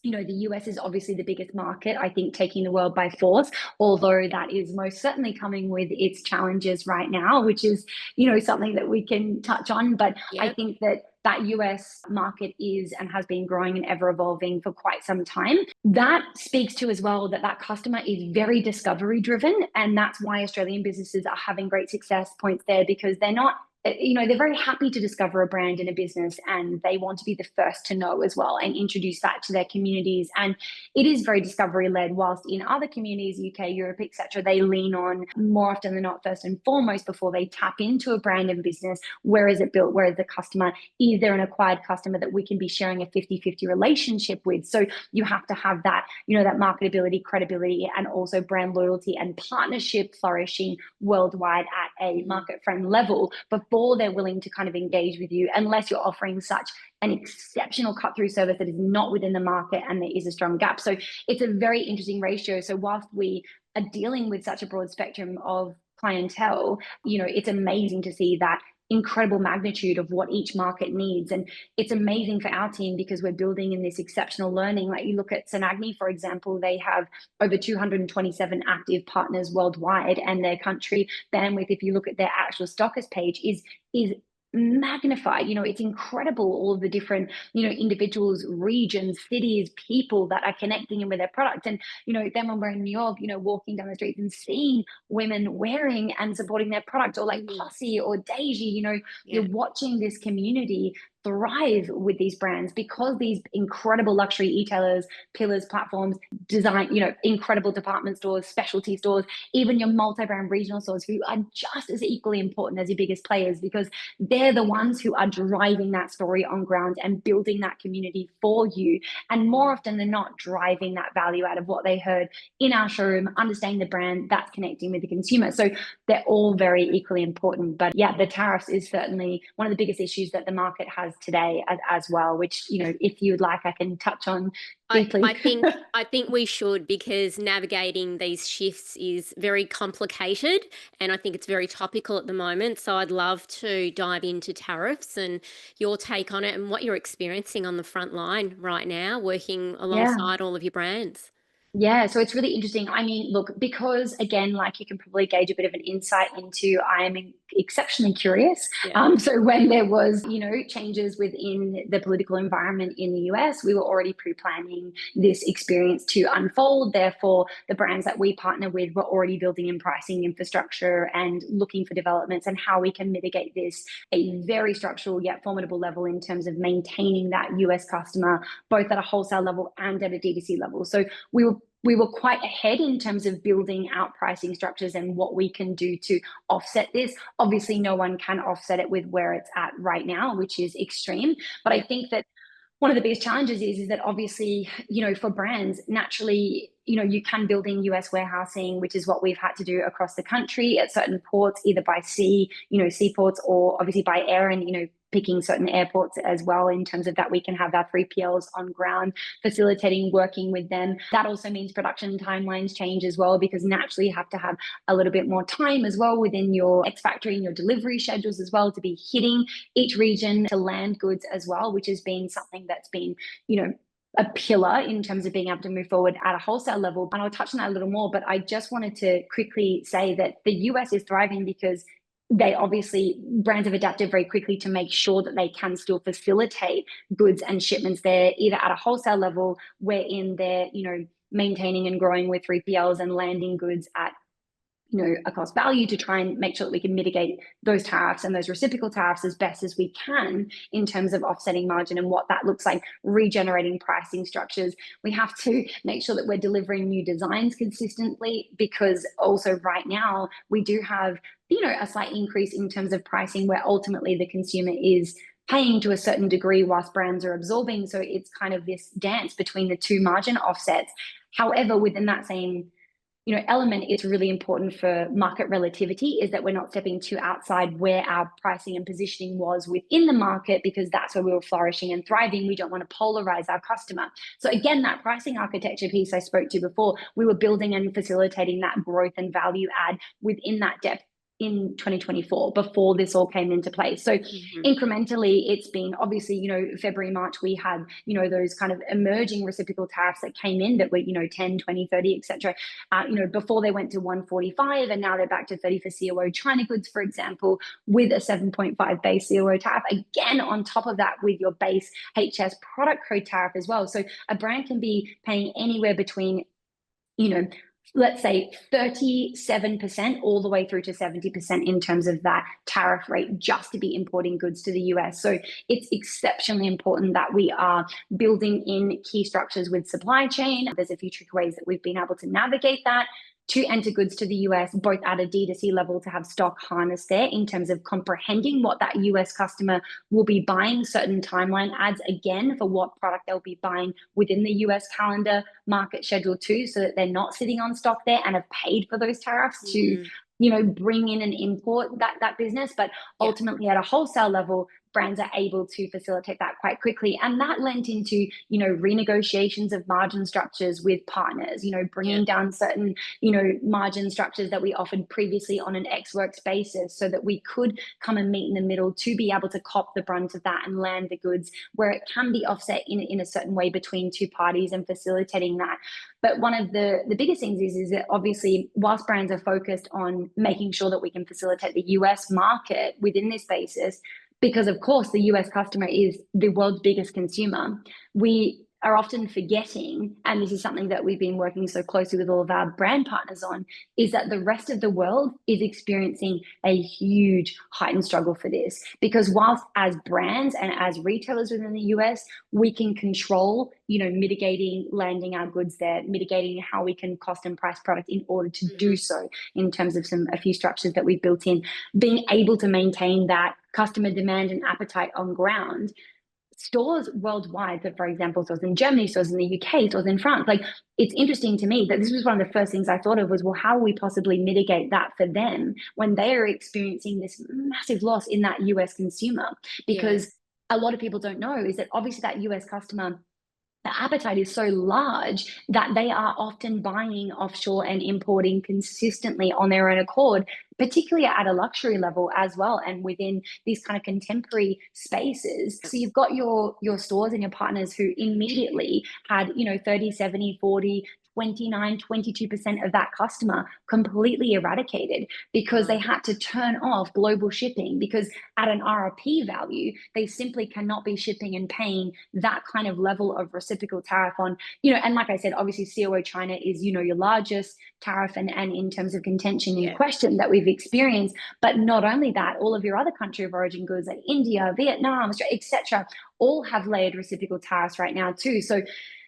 the US is obviously the biggest market, I think, taking the world by force, although that is most certainly coming with its challenges right now, which is, something that we can touch on. But I think that US market is and has been growing and ever evolving for quite some time. That speaks to as well that customer is very discovery driven. And that's why Australian businesses are having great success points there, because they're not, they're very happy to discover a brand in a business, and they want to be the first to know as well and introduce that to their communities. And it is very discovery led, whilst in other communities, UK, Europe, etc., they lean on more often than not first and foremost before they tap into a brand and business. Where is it built? Where is the customer? Is there an acquired customer that we can be sharing a 50-50 relationship with? So you have to have that, that marketability, credibility, and also brand loyalty and partnership flourishing worldwide at a market friend level before they're willing to kind of engage with you, unless you're offering such an exceptional cut-through service that is not within the market and there is a strong gap. So it's a very interesting ratio. So whilst we are dealing with such a broad spectrum of clientele, it's amazing to see that incredible magnitude of what each market needs. And it's amazing for our team because we're building in this exceptional learning. Like you look at St. Agni, for example, they have over 227 active partners worldwide, and their country bandwidth, if you look at their actual stockist page, is magnified. It's incredible, all of the different, individuals, regions, cities, people that are connecting in with their product. And, then when we're in New York, walking down the streets and seeing women wearing and supporting their product, or like Posse or Deji, you're watching this community thrive with these brands because these incredible luxury e-tailers, pillars, platforms, design, incredible department stores, specialty stores, even your multi-brand regional stores, who are just as equally important as your biggest players, because they're the ones who are driving that story on ground and building that community for you. And more often than not, driving that value out of what they heard in our showroom, understanding the brand, that's connecting with the consumer. So they're all very equally important. But yeah, the tariffs is certainly one of the biggest issues that the market has today as well, which, if you'd like, I can touch on deeply. I think we should, because navigating these shifts is very complicated, and I think it's very topical at the moment. So I'd love to dive into tariffs and your take on it and what you're experiencing on the front line right now, working alongside all of your brands. Yeah, so it's really interesting. I mean, look, because again, like you can probably gauge a bit of an insight into, I am exceptionally curious. Yeah. So when there was, changes within the political environment in the US, we were already pre-planning this experience to unfold. Therefore, the brands that we partner with were already building in pricing infrastructure and looking for developments and how we can mitigate this a very structural yet formidable level in terms of maintaining that US customer, both at a wholesale level and at a D2C level. So we were quite ahead in terms of building out pricing structures and what we can do to offset this. Obviously, no one can offset it with where it's at right now, which is extreme. But I think that one of the biggest challenges is that obviously, for brands, naturally, you can build in US warehousing, which is what we've had to do across the country at certain ports, either by sea, seaports, or obviously by air, and, picking certain airports as well, in terms of that we can have our 3PLs on ground, facilitating, working with them. That also means production timelines change as well, because naturally you have to have a little bit more time as well within your X factory and your delivery schedules as well to be hitting each region to land goods as well, which has been something that's been, a pillar in terms of being able to move forward at a wholesale level. And I'll touch on that a little more, but I just wanted to quickly say that the US is thriving because brands have adapted very quickly to make sure that they can still facilitate goods and shipments there, either at a wholesale level, wherein they're, maintaining and growing with 3PLs and landing goods at, a cost value, to try and make sure that we can mitigate those tariffs and those reciprocal tariffs as best as we can in terms of offsetting margin and what that looks like, regenerating pricing structures. We have to make sure that we're delivering new designs consistently, because also right now we do have, a slight increase in terms of pricing where ultimately the consumer is paying to a certain degree whilst brands are absorbing. So it's kind of this dance between the two margin offsets. However, within that same element, it's really important for market relativity, is that we're not stepping too outside where our pricing and positioning was within the market, because that's where we were flourishing and thriving. We don't want to polarize our customer. So again, that pricing architecture piece I spoke to before, we were building and facilitating that growth and value add within that depth in 2024 before this all came into place. So incrementally, it's been obviously, February, March, we had, those kind of emerging reciprocal tariffs that came in that were, 10, 20, 30, etc. Before they went to 145, and now they're back to 30 for COO China goods, for example, with a 7.5 base COO tariff. Again, on top of that, with your base HS product code tariff as well. So a brand can be paying anywhere between, let's say 37% all the way through to 70% in terms of that tariff rate, just to be importing goods to the US. So it's exceptionally important that we are building in key structures with supply chain. There's a few tricky ways that we've been able to navigate that to enter goods to the US, both at a D2C level, to have stock harness there in terms of comprehending what that US customer will be buying, certain timeline ads again for what product they'll be buying within the US calendar market schedule too, so that they're not sitting on stock there and have paid for those tariffs to bring in and import that business. But ultimately at a wholesale level, brands are able to facilitate that quite quickly. And that lent into, renegotiations of margin structures with partners, bringing down certain, margin structures that we offered previously on an X Works basis, so that we could come and meet in the middle to be able to cop the brunt of that and land the goods where it can be offset in a certain way between two parties and facilitating that. But one of the biggest things is that obviously, whilst brands are focused on making sure that we can facilitate the US market within this basis, because of course the US customer is the world's biggest consumer, we are often forgetting, and this is something that we've been working so closely with all of our brand partners on, is that the rest of the world is experiencing a huge heightened struggle for this. Because whilst as brands and as retailers within the US, we can control, mitigating landing our goods there, mitigating how we can cost and price product in order to do Mhm. so in terms of a few structures that we've built in, being able to maintain that customer demand and appetite on ground. Stores worldwide, so for example, stores in Germany, stores in the UK, stores in France, like, it's interesting to me that this was one of the first things I thought of was, well, how will we possibly mitigate that for them when they are experiencing this massive loss in that US consumer? Yeah. Because a lot of people don't know is that obviously that US customer, the appetite is so large that they are often buying offshore and importing consistently on their own accord, particularly at a luxury level as well, and within these kind of contemporary spaces. So you've got your stores and your partners who immediately had, 30, 70, 40, 29, 22% of that customer completely eradicated because they Right. had to turn off global shipping, because at an RRP value, they simply cannot be shipping and paying that kind of level of reciprocal tariff on, and like I said, obviously COO China is, your largest tariff and in terms of contention in Yeah. question that we've experienced. But not only that, all of your other country of origin goods like India, Vietnam, Australia, etc., all have layered reciprocal tariffs right now too. So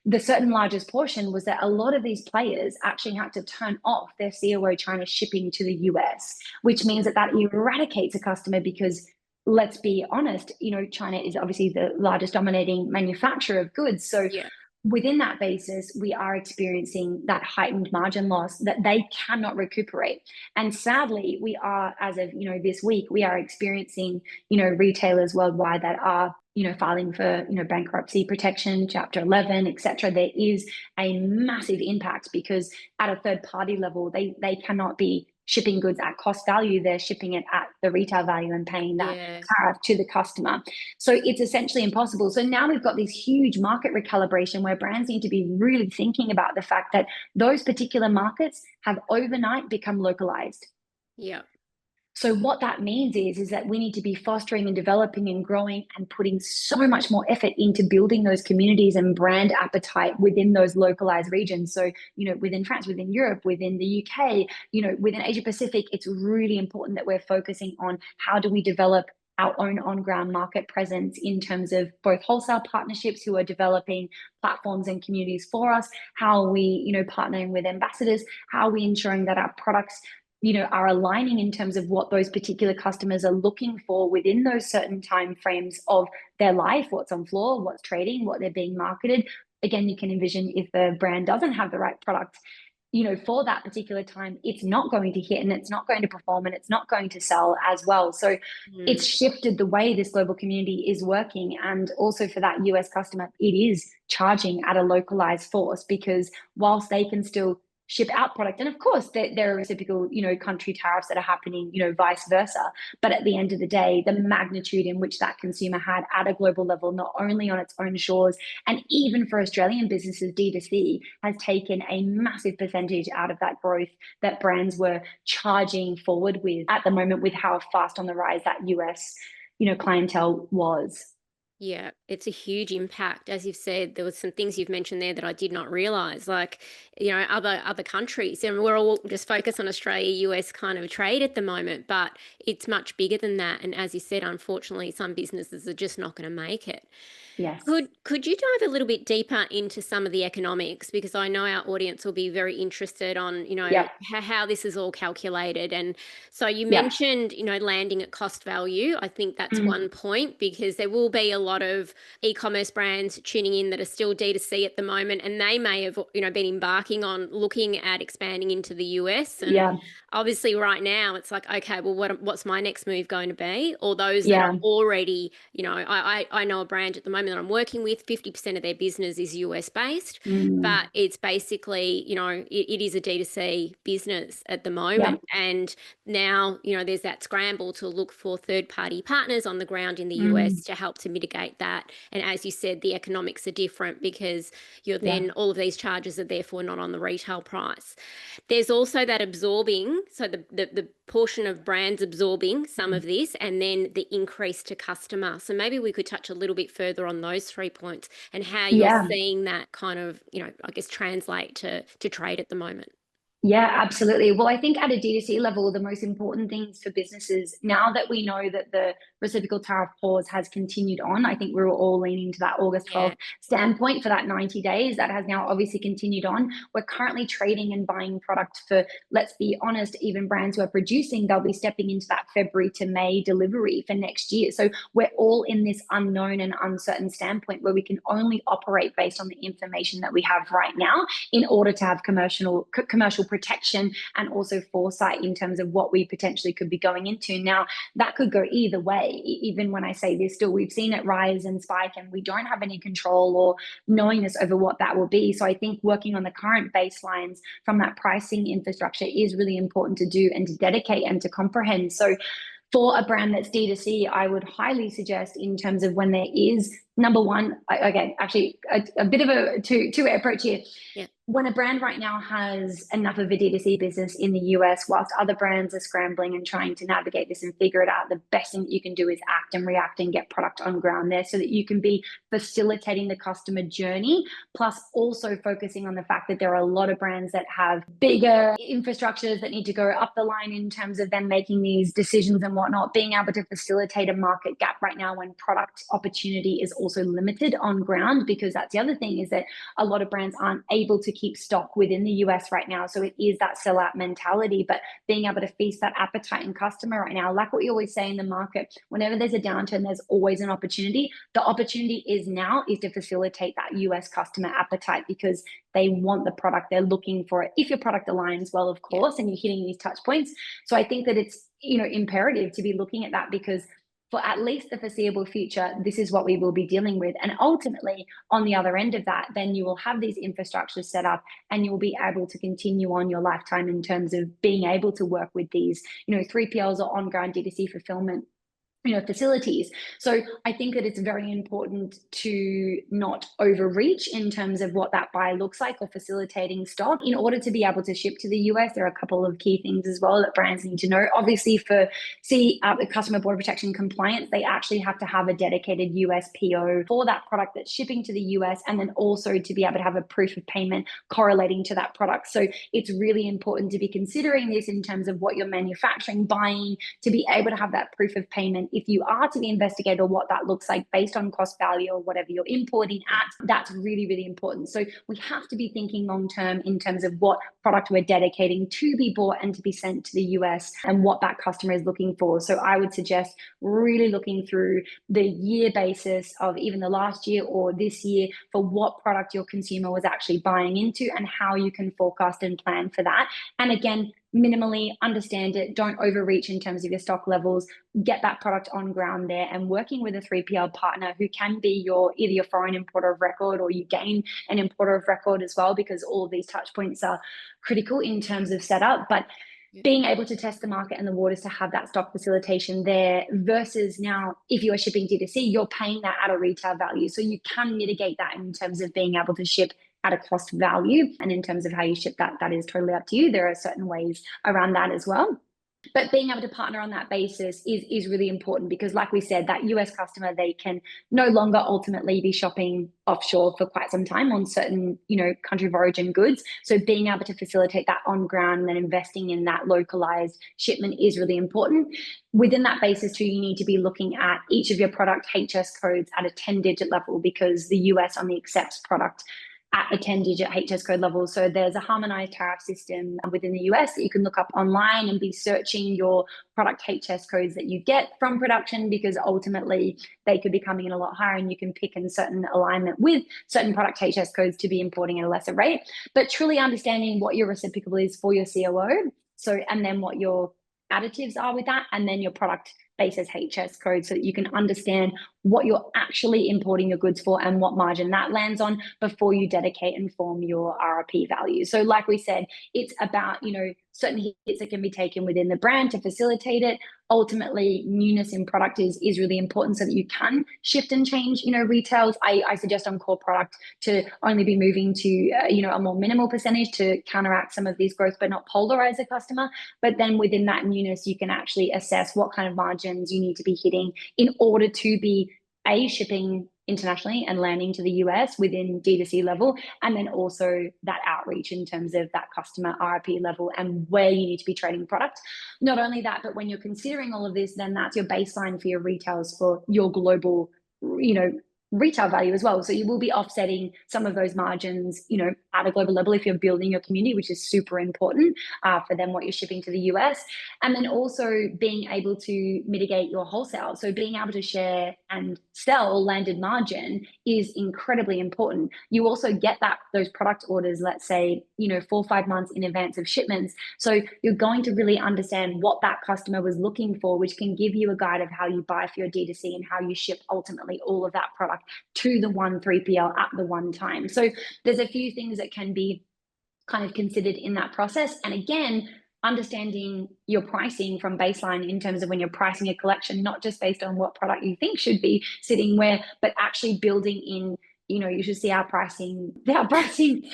the certain largest portion was that a lot of these players actually had to turn off their COO China shipping to the US, which means Yeah. that eradicates a customer because, let's be honest, China is obviously the largest dominating manufacturer of goods. So Yeah. within that basis, we are experiencing that heightened margin loss that they cannot recuperate. And sadly, we are, as of, this week, we are experiencing, retailers worldwide that are, filing for, bankruptcy protection, chapter 11, etc. There is a massive impact because at a third party level, they cannot be shipping goods at cost value. They're shipping it at the retail value and paying that Yeah. tariff to the customer. So it's essentially impossible. So now we've got this huge market recalibration where brands need to be really thinking about the fact that those particular markets have overnight become localized. Yeah. So what that means is that we need to be fostering and developing and growing and putting so much more effort into building those communities and brand appetite within those localized regions. So, within France, within Europe, within the UK, within Asia Pacific, it's really important that we're focusing on how do we develop our own on-ground market presence in terms of both wholesale partnerships who are developing platforms and communities for us, how we, partnering with ambassadors, how are we ensuring that our products are aligning in terms of what those particular customers are looking for within those certain time frames of their life, what's on floor, what's trading, what they're being marketed. Again, you can envision if the brand doesn't have the right product, for that particular time, it's not going to hit and it's not going to perform and it's not going to sell as well. So it's Mm. shifted the way this global community is working. And also for that US customer, it is charging at a localized force because whilst they can still ship out product, and of course there are reciprocal, country tariffs that are happening, vice versa. But at the end of the day, the magnitude in which that consumer had at a global level, not only on its own shores, and even for Australian businesses, D2C has taken a massive percentage out of that growth that brands were charging forward with at the moment, with how fast on the rise that US, clientele was. Yeah, it's a huge impact. As you've said, there was some things you've mentioned there that I did not realize, like, other countries. And we're all just focused on Australia, US kind of trade at the moment, but it's much bigger than that. And as you said, unfortunately, some businesses are just not going to make it. Yes. Could you dive a little bit deeper into some of the economics, because I know our audience will be very interested on Yeah. how this is all calculated. And so you Yeah. mentioned landing at cost value. I think that's Mm. one point, because there will be a lot of e-commerce brands tuning in that are still D2C at the moment, and they may have been embarking on looking at expanding into the US. And Yeah. obviously right now it's like, okay, well, what's my next move going to be? Or those that are Yeah. already, I know a brand at the moment that I'm working with, 50% of their business is US based, but Mm. it's basically, it is a D2C business at the Yeah. moment. And now, there's that scramble to look for third party partners on the ground in the US Mm. to help to mitigate navigate that. And as you said, the economics are different because you're then all of these charges are therefore not on the retail price. There's also that absorbing, so the portion of brands absorbing some of this, and then the increase to customer. So maybe we could touch a little bit further on those 3 points and how you're seeing that kind of, I guess, translate to trade at the moment. Yeah, absolutely. Well, I think at a D2C level, the most important things for businesses, now that we know that the reciprocal tariff pause has continued on, I think we're all leaning to that August 12th standpoint for that 90 days. That has now obviously continued on. We're currently trading and buying product for, let's be honest, even brands who are producing, they'll be stepping into that February to May delivery for next year. So we're all in this unknown and uncertain standpoint where we can only operate based on the information that we have right now in order to have commercial protection and also foresight in terms of what we potentially could be going into. Now, that could go either way. Even when I say this, still, we've seen it rise and spike, and we don't have any control or knowingness over what that will be. So I think working on the current baselines from that pricing infrastructure is really important to do and to dedicate and to comprehend. So for a brand that's D2C, I would highly suggest in terms of when there is, number one, again, actually a bit of a two-way approach here. Yeah. When a brand right now has enough of a D2C business in the US, whilst other brands are scrambling and trying to navigate this and figure it out, the best thing that you can do is act and react and get product on ground there so that you can be facilitating the customer journey, plus also focusing on the fact that there are a lot of brands that have bigger infrastructures that need to go up the line in terms of them making these decisions and whatnot. Being able to facilitate a market gap right now when product opportunity is also limited on ground, because that's the other thing, is that a lot of brands aren't able to keep stock within the US right now. So it is that sellout mentality, but being able to feast that appetite in customer right now, like what we always say in the market, whenever there's a downturn, there's always an opportunity. The opportunity is to facilitate that US customer appetite because they want the product, they're looking for it. If your product aligns well, of course, and you're hitting these touch points. So I think that it's, imperative to be looking at that, because for at least the foreseeable future, this is what we will be dealing with. And ultimately, on the other end of that, then you will have these infrastructures set up and you will be able to continue on your lifetime in terms of being able to work with these, 3PLs or on-ground D2C fulfillment facilities. So I think that it's very important to not overreach in terms of what that buy looks like or facilitating stock. In order to be able to ship to the US, there are a couple of key things as well that brands need to know. Obviously, for the customer border protection compliance, they actually have to have a dedicated US PO for that product that's shipping to the US, and then also to be able to have a proof of payment correlating to that product. So it's really important to be considering this in terms of what you're manufacturing, buying, to be able to have that proof of payment. If you are to be investigated, or what that looks like based on cost value or whatever you're importing at, that's really, really important. So we have to be thinking long term in terms of what product we're dedicating to be bought and to be sent to the US and what that customer is looking for. So I would suggest really looking through the year basis of even the last year or this year for what product your consumer was actually buying into and how you can forecast and plan for that. And again, minimally understand it, don't overreach in terms of your stock levels, get that product on ground there, and working with a 3PL partner who can be either your foreign importer of record, or you gain an importer of record as well, because all of these touch points are critical in terms of setup. But being able to test the market and the waters to have that stock facilitation there, versus now, if you are shipping D2C, you're paying that at a retail value. So you can mitigate that in terms of being able to ship at a cost value. And in terms of how you ship that is totally up to you. There are certain ways around that as well. But being able to partner on that basis is really important, because like we said, that US customer, they can no longer ultimately be shopping offshore for quite some time on certain, country of origin goods. So being able to facilitate that on ground and then investing in that localized shipment is really important. Within that basis too, you need to be looking at each of your product HS codes at a 10-digit level, because the US only accepts product at a 10-digit HS code level. So there's a harmonized tariff system within the US that you can look up online and be searching your product HS codes that you get from production, because ultimately they could be coming in a lot higher, and you can pick in certain alignment with certain product HS codes to be importing at a lesser rate. But truly understanding what your reciprocal is for your COO, and then what your additives are with that, and then your product basis HS code, so that you can understand what you're actually importing your goods for and what margin that lands on before you dedicate and form your RRP value. So like we said, it's about, certain hits that can be taken within the brand to facilitate it. Ultimately, newness in product is really important so that you can shift and change, retails. I suggest on core product to only be moving to, a more minimal percentage to counteract some of these growth, but not polarize the customer. But then within that newness, you can actually assess what kind of margins you need to be hitting in order to be shipping internationally and landing to the US within D2C level, and then also that outreach in terms of that customer RP level and where you need to be trading product. Not only that, but when you're considering all of this, then that's your baseline for your retails for your global, retail value as well. So you will be offsetting some of those margins, at a global level if you're building your community, which is super important for them, what you're shipping to the US. And then also being able to mitigate your wholesale. So being able to share and sell landed margin is incredibly important. You also get those product orders, let's say, 4 or 5 months in advance of shipments. So you're going to really understand what that customer was looking for, which can give you a guide of how you buy for your D2C and how you ship ultimately all of that product to the one 3PL at the one time. So there's a few things that can be kind of considered in that process. And again, understanding your pricing from baseline in terms of when you're pricing a collection, not just based on what product you think should be sitting where, but actually building in, you should see our pricing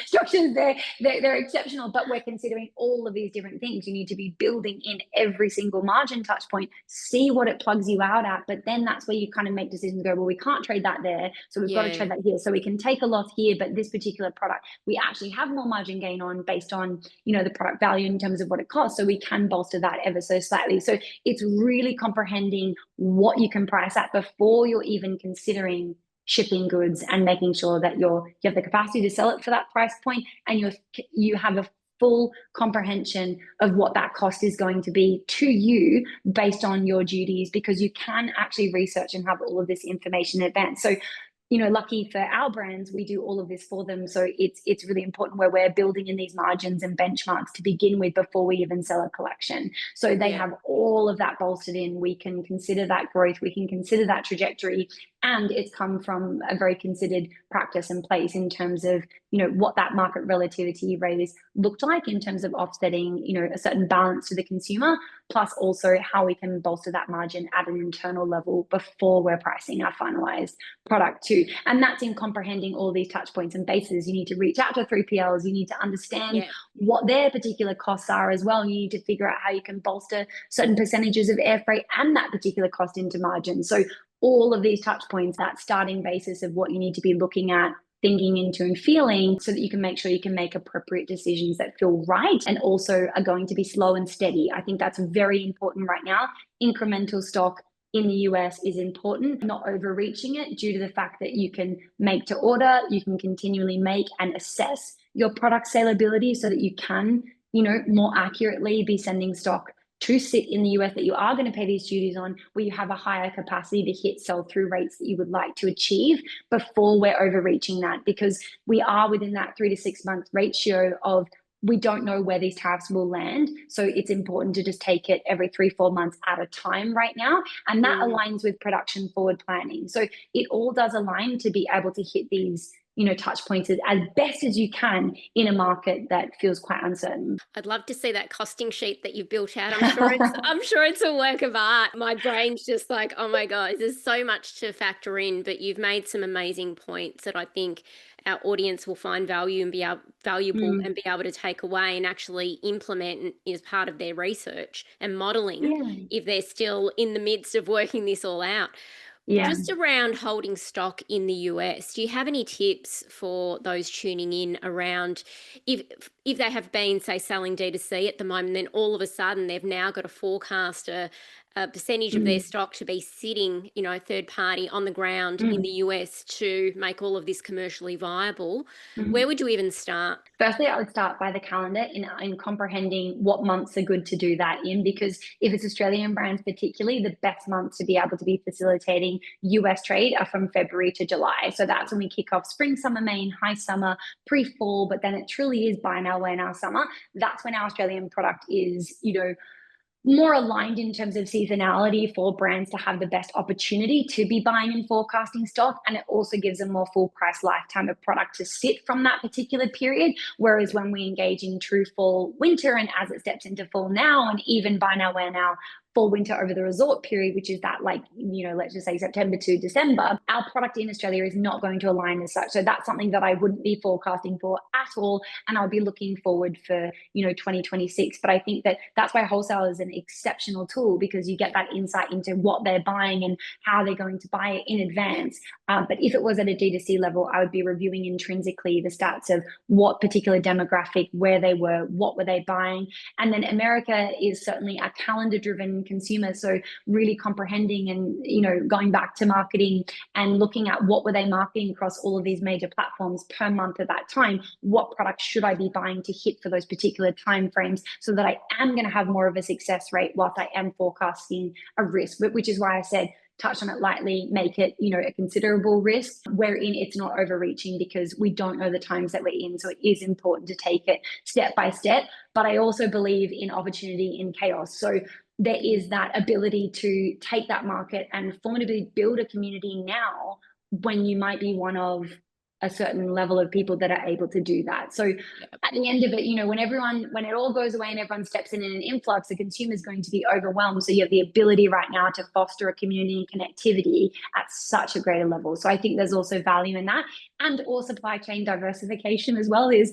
structures. They're exceptional, but we're considering all of these different things. You need to be building in every single margin touch point, see what it plugs you out at, but then that's where you kind of make decisions, go, well, we can't trade that there, so we've got to trade that here. So we can take a loss here, but this particular product, we actually have more margin gain on based on, the product value in terms of what it costs. So we can bolster that ever so slightly. So it's really comprehending what you can price at before you're even considering shipping goods and making sure that you have the capacity to sell it for that price point, and you have a full comprehension of what that cost is going to be to you based on your duties, because you can actually research and have all of this information in advance. So lucky for our brands, we do all of this for them. So it's really important where we're building in these margins and benchmarks to begin with before we even sell a collection. So they have all of that bolstered in. We can consider that growth. We can consider that trajectory. And it's come from a very considered practice and place in terms of, what that market relativity raise looked like in terms of offsetting, a certain balance to the consumer, plus also how we can bolster that margin at an internal level before we're pricing our finalized product too. And that's in comprehending all these touch points and bases. You need to reach out to 3PLs. You need to understand what their particular costs are as well. You need to figure out how you can bolster certain percentages of air freight and that particular cost into margin. So all of these touch points, that starting basis of what you need to be looking at, thinking into and feeling, so that you can make sure you can make appropriate decisions that feel right and also are going to be slow and steady. I think that's very important right now. Incremental stock in the US is important, not overreaching it due to the fact that you can make to order, you can continually make and assess your product salability so that you can, more accurately be sending stock to sit in the US that you are going to pay these duties on, where you have a higher capacity to hit sell-through rates that you would like to achieve before we're overreaching that, because we are within that 3 to 6 month ratio of we don't know where these tariffs will land. So it's important to just take it every 3-4 months at a time right now. And that aligns with production forward planning. So it all does align to be able to hit these touch points as best as you can in a market that feels quite uncertain. I'd love to see that costing sheet that you've built out. I'm sure it's a work of art. My brain's just like, oh my God, there's so much to factor in, but you've made some amazing points that I think our audience will find value and be valuable and be able to take away and actually implement as part of their research and modeling if they're still in the midst of working this all out. Just around holding stock in the US, do you have any tips for those tuning in around if they have been, say, selling D2C at the moment, then all of a sudden they've now got to forecast a percentage of their stock to be sitting, third party on the ground in the US to make all of this commercially viable? Where would you even start? Firstly, I would start by the calendar in comprehending what months are good to do that in, because if it's Australian brands particularly, the best months to be able to be facilitating US trade are from February to July. So that's when we kick off spring, summer, May, high summer, pre-fall, but then it truly is buy now, wear now summer. That's when our Australian product is, more aligned in terms of seasonality for brands to have the best opportunity to be buying and forecasting stock. And it also gives a more full price lifetime of product to sit from that particular period. Whereas when we engage in true fall winter, and as it steps into fall now, and even buy now, wear now, fall winter over the resort period, which is that, like, let's just say September to December, our product in Australia is not going to align as such. So that's something that I wouldn't be forecasting for at all. And I'll be looking forward for, 2026. But I think that that's why wholesale is an exceptional tool, because you get that insight into what they're buying and how they're going to buy it in advance. But if it was at a D2C level, I would be reviewing intrinsically the stats of what particular demographic, where they were, what were they buying. And then America is certainly a calendar driven consumer, so really comprehending and going back to marketing and looking at what were they marketing across all of these major platforms per month at that time. What products should I be buying to hit for those particular time frames, so that I am going to have more of a success rate whilst I am forecasting a risk, which is why I said touch on it lightly, make it, a considerable risk wherein it's not overreaching, because we don't know the times that we're in. So it is important to take it step by step. But I also believe in opportunity in chaos. So there is that ability to take that market and formatively build a community now, when you might be one of a certain level of people that are able to do that. So at the end of it, when it all goes away and everyone steps in an influx, the consumer is going to be overwhelmed. So you have the ability right now to foster a community and connectivity at such a greater level. So I think there's also value in that, and or supply chain diversification as well is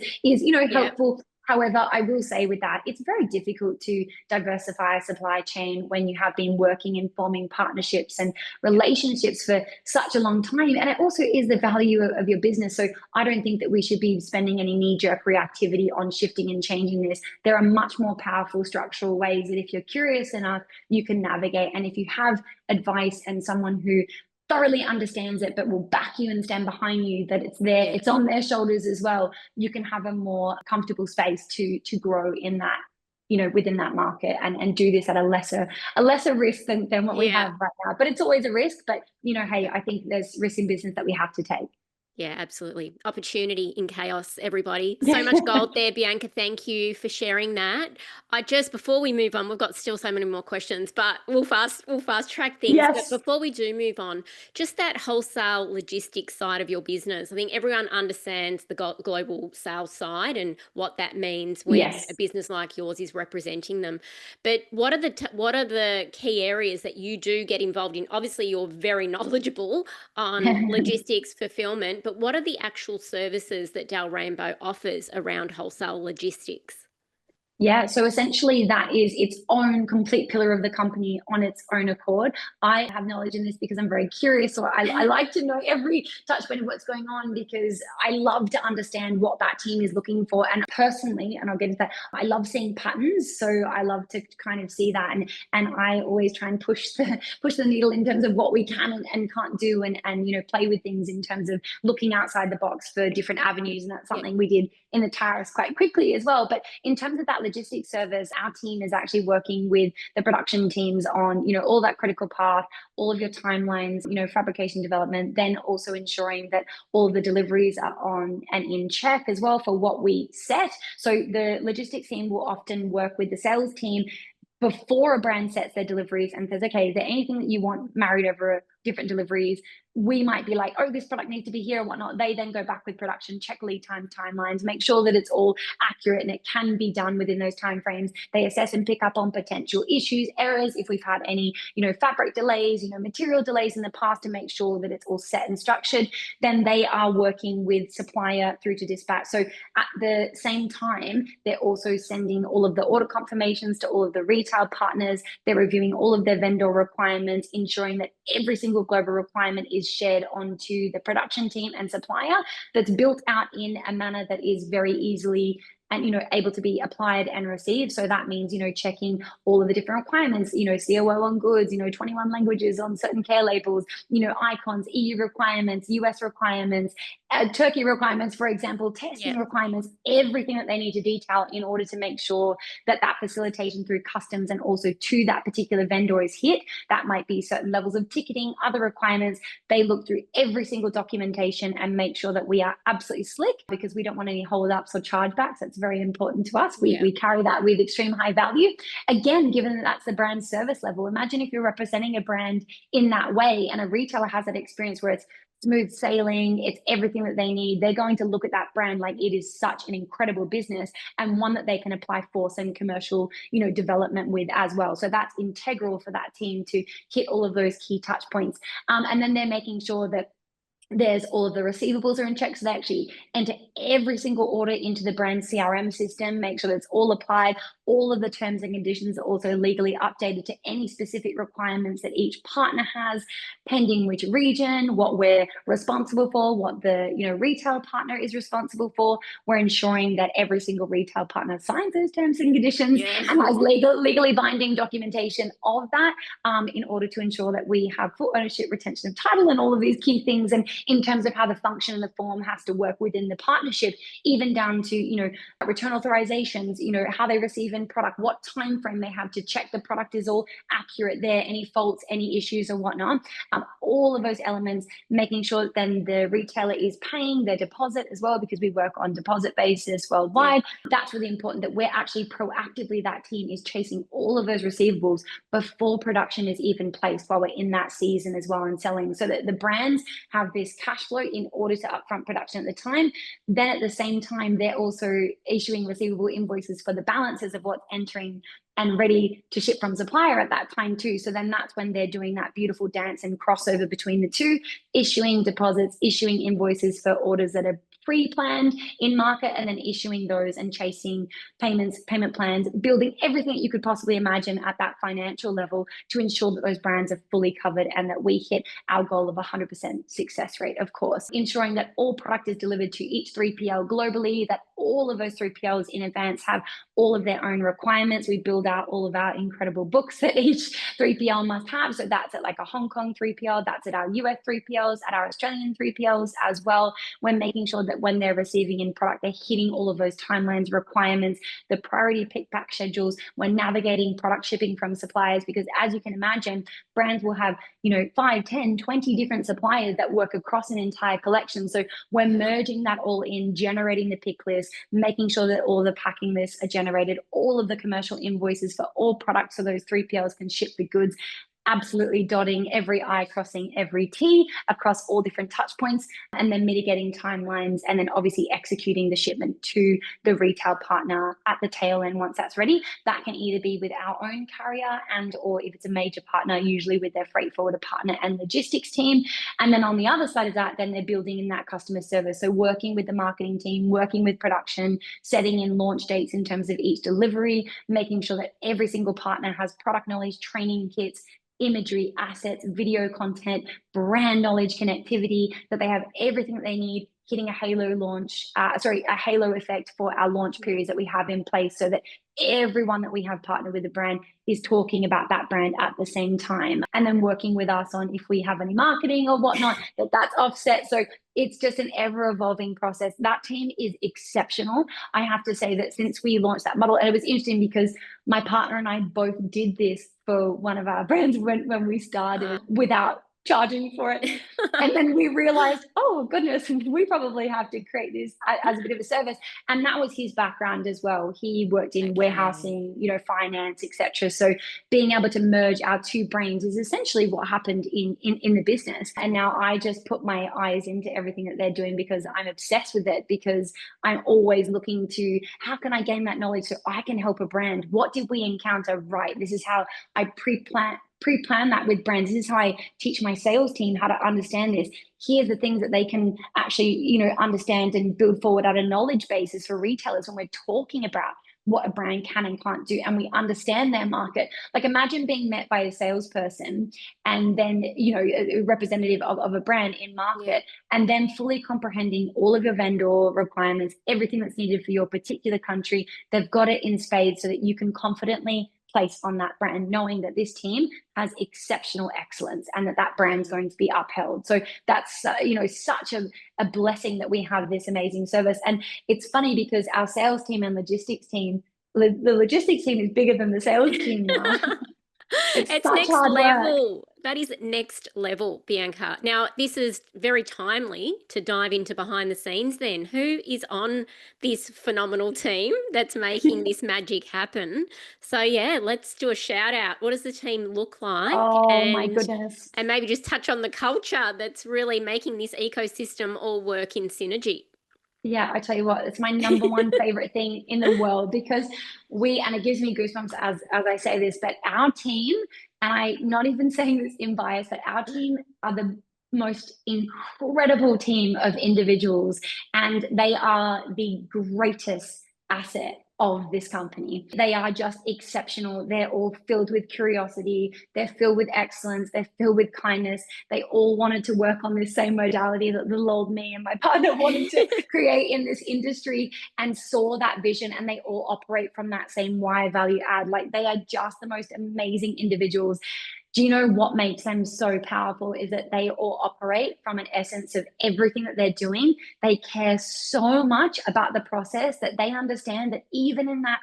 helpful. However, I will say with that, it's very difficult to diversify a supply chain when you have been working and forming partnerships and relationships for such a long time. And it also is the value of your business. So I don't think that we should be spending any knee-jerk reactivity on shifting and changing this. There are much more powerful structural ways that, if you're curious enough, you can navigate. And if you have advice and someone who thoroughly understands it but will back you and stand behind you, that it's there, it's on their shoulders as well, you can have a more comfortable space to grow in that, within that market, and do this at a lesser risk than what we have right now. But it's always a risk. But hey, I think there's risks in business that we have to take. Yeah, absolutely. Opportunity in chaos, everybody. So much gold there, Bianca. Thank you for sharing that. Before we move on, we've got still so many more questions, but we'll fast track things. Yes. But before we do move on, just that wholesale logistics side of your business. I think everyone understands the global sales side and what that means when a business like yours is representing them. But what are the key areas that you do get involved in? Obviously, you're very knowledgeable on logistics, fulfillment. But what are the actual services that Dalrymbo offers around wholesale logistics? Yeah, so essentially that is its own complete pillar of the company on its own accord. I have knowledge in this because I'm very curious, so I like to know every touch point of what's going on, because I love to understand what that team is looking for. And personally, and I'll get into that, I love seeing patterns. So I love to kind of see that, and I always try and push the needle in terms of what we can and can't do, and play with things in terms of looking outside the box for different avenues. And that's something we did in the tariffs quite quickly as well. But in terms of that logistics service, our team is actually working with the production teams on, all that critical path, all of your timelines, fabrication development, then also ensuring that all the deliveries are on and in check as well for what we set. So the logistics team will often work with the sales team before a brand sets their deliveries and says, okay, is there anything that you want married over different deliveries? We might be like, oh, this product needs to be here and whatnot. They then go back with production, check lead time, timelines, make sure that it's all accurate and it can be done within those timeframes. They assess and pick up on potential issues, errors, if we've had any, fabric delays, material delays in the past, to make sure that it's all set and structured. Then they are working with supplier through to dispatch. So at the same time, they're also sending all of the order confirmations to all of the retail partners. They're reviewing all of their vendor requirements, ensuring that every single global requirement is shared onto the production team and supplier, that's built out in a manner that is very easily and able to be applied and received. So that means checking all of the different requirements, COO on goods, 21 languages on certain care labels, icons, EU requirements, US requirements, Turkey requirements, for example, testing requirements, everything that they need to detail in order to make sure that facilitation through customs and also to that particular vendor is hit. That might be certain levels of ticketing, other requirements. They look through every single documentation and make sure that we are absolutely slick, because we don't want any hold ups or chargebacks. That's very important to us. We carry that with extreme high value. Again, given that that's the brand service level, imagine if you're representing a brand in that way and a retailer has that experience where it's smooth sailing, it's everything that they need. They're going to look at that brand like it is such an incredible business and one that they can apply for some commercial, development with as well. So that's integral for that team to hit all of those key touch points. And then they're making sure that there's all of the receivables are in check. So they actually enter every single order into the brand CRM system, make sure that it's all applied. All of the terms and conditions are also legally updated to any specific requirements that each partner has, pending which region, what we're responsible for, what the retail partner is responsible for. We're ensuring that every single retail partner signs those terms and conditions and has legally binding documentation of that, in order to ensure that we have full ownership, retention of title, and all of these key things. And in terms of how the function and the form has to work within the partnership, even down to, return authorizations, how they receive in product, what time frame they have to check the product is all accurate there, any faults, any issues or whatnot. All of those elements, making sure that then the retailer is paying their deposit as well, because we work on deposit basis worldwide. That's really important, that we're actually proactively, that team is chasing all of those receivables before production is even placed, while we're in that season as well and selling, so that the brands have this cash flow in order to upfront production at the time. Then at the same time, they're also issuing receivable invoices for the balances of what's entering and ready to ship from supplier at that time too. So then that's when they're doing that beautiful dance and crossover between the two, issuing deposits, issuing invoices for orders that are pre-planned in market, and then issuing those and chasing payments, payment plans, building everything that you could possibly imagine at that financial level to ensure that those brands are fully covered and that we hit our goal of 100% success rate, of course. Ensuring that all product is delivered to each 3PL globally, that all of those 3PLs in advance have all of their own requirements. We build out all of our incredible books that each 3PL must have. So that's at like a Hong Kong 3PL, that's at our US 3PLs, at our Australian 3PLs as well. We're making sure that when they're receiving in product, they're hitting all of those timelines, requirements, the priority pick pack schedules. We're navigating product shipping from suppliers, because as you can imagine, brands will have 5, 10, 20 different suppliers that work across an entire collection. So we're merging that all in, generating the pick list, making sure that all the packing lists are generated, all of the commercial invoices for all products so those 3PLs can ship the goods, absolutely dotting every I, crossing every T across all different touch points, and then mitigating timelines, and then obviously executing the shipment to the retail partner at the tail end once that's ready. That can either be with our own carrier and or if it's a major partner, usually with their freight forwarder partner and logistics team. And then on the other side of that, then they're building in that customer service. So working with the marketing team, working with production, setting in launch dates in terms of each delivery, making sure that every single partner has product knowledge, training kits, imagery, assets, video content, brand knowledge, connectivity, that they have everything that they need, hitting a halo effect for our launch periods that we have in place, so that everyone that we have partnered with the brand is talking about that brand at the same time, and then working with us on if we have any marketing or whatnot, that's offset. So it's just an ever evolving process. That team is exceptional. I have to say that since we launched that model, and it was interesting because my partner and I both did this for one of our brands when we started without charging for it. And then we realized, oh goodness, we probably have to create this as a bit of a service. And that was his background as well. He worked in warehousing, finance, etc. So being able to merge our two brains is essentially what happened in the business. And now I just put my eyes into everything that they're doing because I'm obsessed with it, because I'm always looking to how can I gain that knowledge so I can help a brand? What did we encounter? Right. This is how I pre-plan that with brands. This is how I teach my sales team how to understand this. Here's the things that they can actually, understand and build forward at a knowledge basis for retailers when we're talking about what a brand can and can't do, and we understand their market. Like imagine being met by a salesperson and then, a representative of a brand in market, and then fully comprehending all of your vendor requirements, everything that's needed for your particular country. They've got it in spades so that you can confidently place on that brand, knowing that this team has exceptional excellence and that brand's going to be upheld. So that's, such a blessing that we have this amazing service. And it's funny because our sales team and logistics team, the logistics team is bigger than the sales team now. It's next level. That is next level, Bianca. Now, this is very timely to dive into behind the scenes then. Who is on this phenomenal team that's making this magic happen? So, yeah, let's do a shout out. What does the team look like? Oh my goodness. And maybe just touch on the culture that's really making this ecosystem all work in synergy. Yeah, I tell you what, it's my number one favorite thing in the world because and it gives me goosebumps as I say this, but our team, and I'm not even saying this in bias, but our team are the most incredible team of individuals, and they are the greatest asset of this company. They are just exceptional. They're all filled with curiosity. They're filled with excellence. They're filled with kindness. They all wanted to work on this same modality that little old me and my partner wanted to create in this industry, and saw that vision, and they all operate from that same why value add. Like, they are just the most amazing individuals. Do you know what makes them so powerful is that they all operate from an essence of everything that they're doing. They care so much about the process that they understand that even in that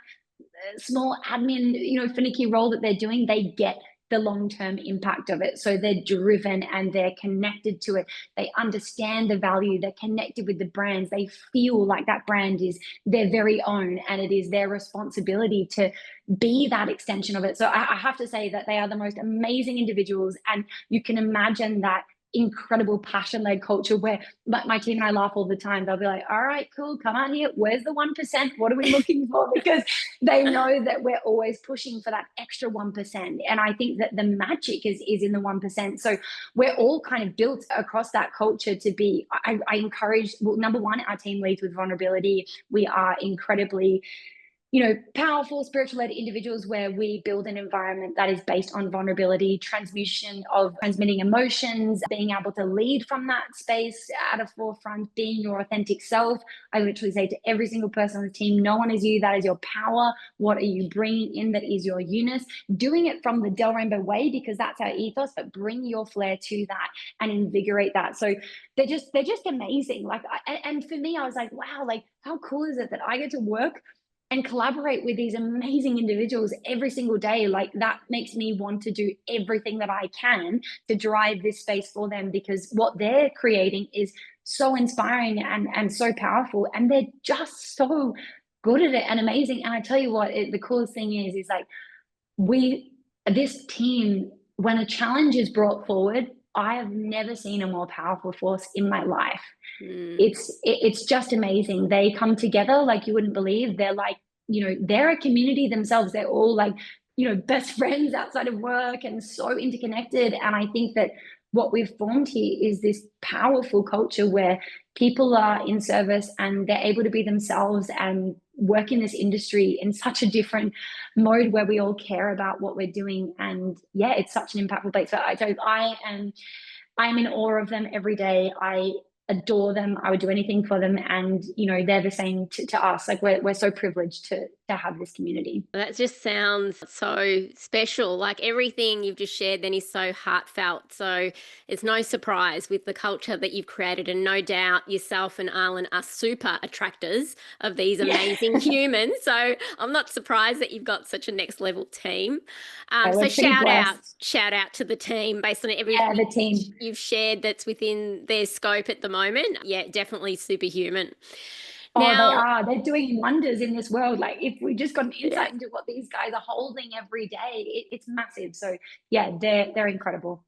small admin, finicky role that they're doing, they get the long-term impact of it. So they're driven and they're connected to it. They understand the value. They're connected with the brands. They feel like that brand is their very own, and it is their responsibility to be that extension of it. So I have to say that they are the most amazing individuals, and you can imagine that incredible passion-led culture where my team and I laugh all the time. They'll be like, all right, cool, come on here, where's the 1%, what are we looking for? Because they know that we're always pushing for that extra 1%, and I think that the magic is in the 1%. So we're all kind of built across that culture to be, I encourage, well, number one, our team leads with vulnerability. We are incredibly powerful, spiritual led individuals where we build an environment that is based on vulnerability, transmitting emotions, being able to lead from that space at a forefront, being your authentic self. I literally say to every single person on the team, no one is you, that is your power. What are you bringing in that is your uniqueness? Doing it from the Del Rainbow way, because that's our ethos, but bring your flair to that and invigorate that. So they're just amazing. Like, and for me, I was like, wow, like how cool is it that I get to work and collaborate with these amazing individuals every single day. Like, that makes me want to do everything that I can to drive this space for them, because what they're creating is so inspiring and so powerful, and they're just so good at it and amazing. And I tell you what, the coolest thing is like, this team, when a challenge is brought forward, I have never seen a more powerful force in my life. It's just amazing. They come together like you wouldn't believe. They're like, they're a community themselves. They're all like, best friends outside of work and so interconnected. And I think that what we've formed here is this powerful culture where people are in service and they're able to be themselves and work in this industry in such a different mode where we all care about what we're doing. And yeah, it's such an impactful place. So I'm in awe of them every day. I adore them. I would do anything for them. And, they're the same to us. Like, we're so privileged to have this community. That just sounds so special. Like, everything you've just shared then is so heartfelt. So it's no surprise with the culture that you've created. And no doubt yourself and Arlen are super attractors of these amazing humans. So I'm not surprised that you've got such a next level team. So shout out to the team based on everything the team you've shared that's within their scope at the moment. Yeah, definitely superhuman. Now, they're doing wonders in this world. Like, if we just got an insight into what these guys are holding every day, it's massive. So yeah, they're incredible.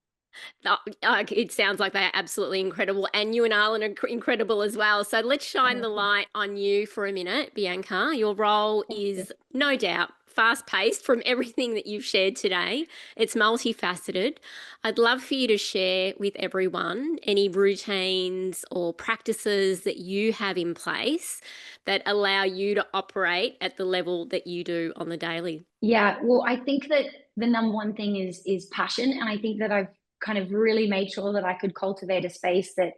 It sounds like they are absolutely incredible, and you and Arlen are incredible as well. So let's shine the light on you for a minute, Bianca. Your role is no doubt fast-paced from everything that you've shared today. It's multifaceted. I'd love for you to share with everyone any routines or practices that you have in place that allow you to operate at the level that you do on the daily. Yeah, well, I think that the number one thing is passion, and I think that I've kind of really made sure that I could cultivate a space that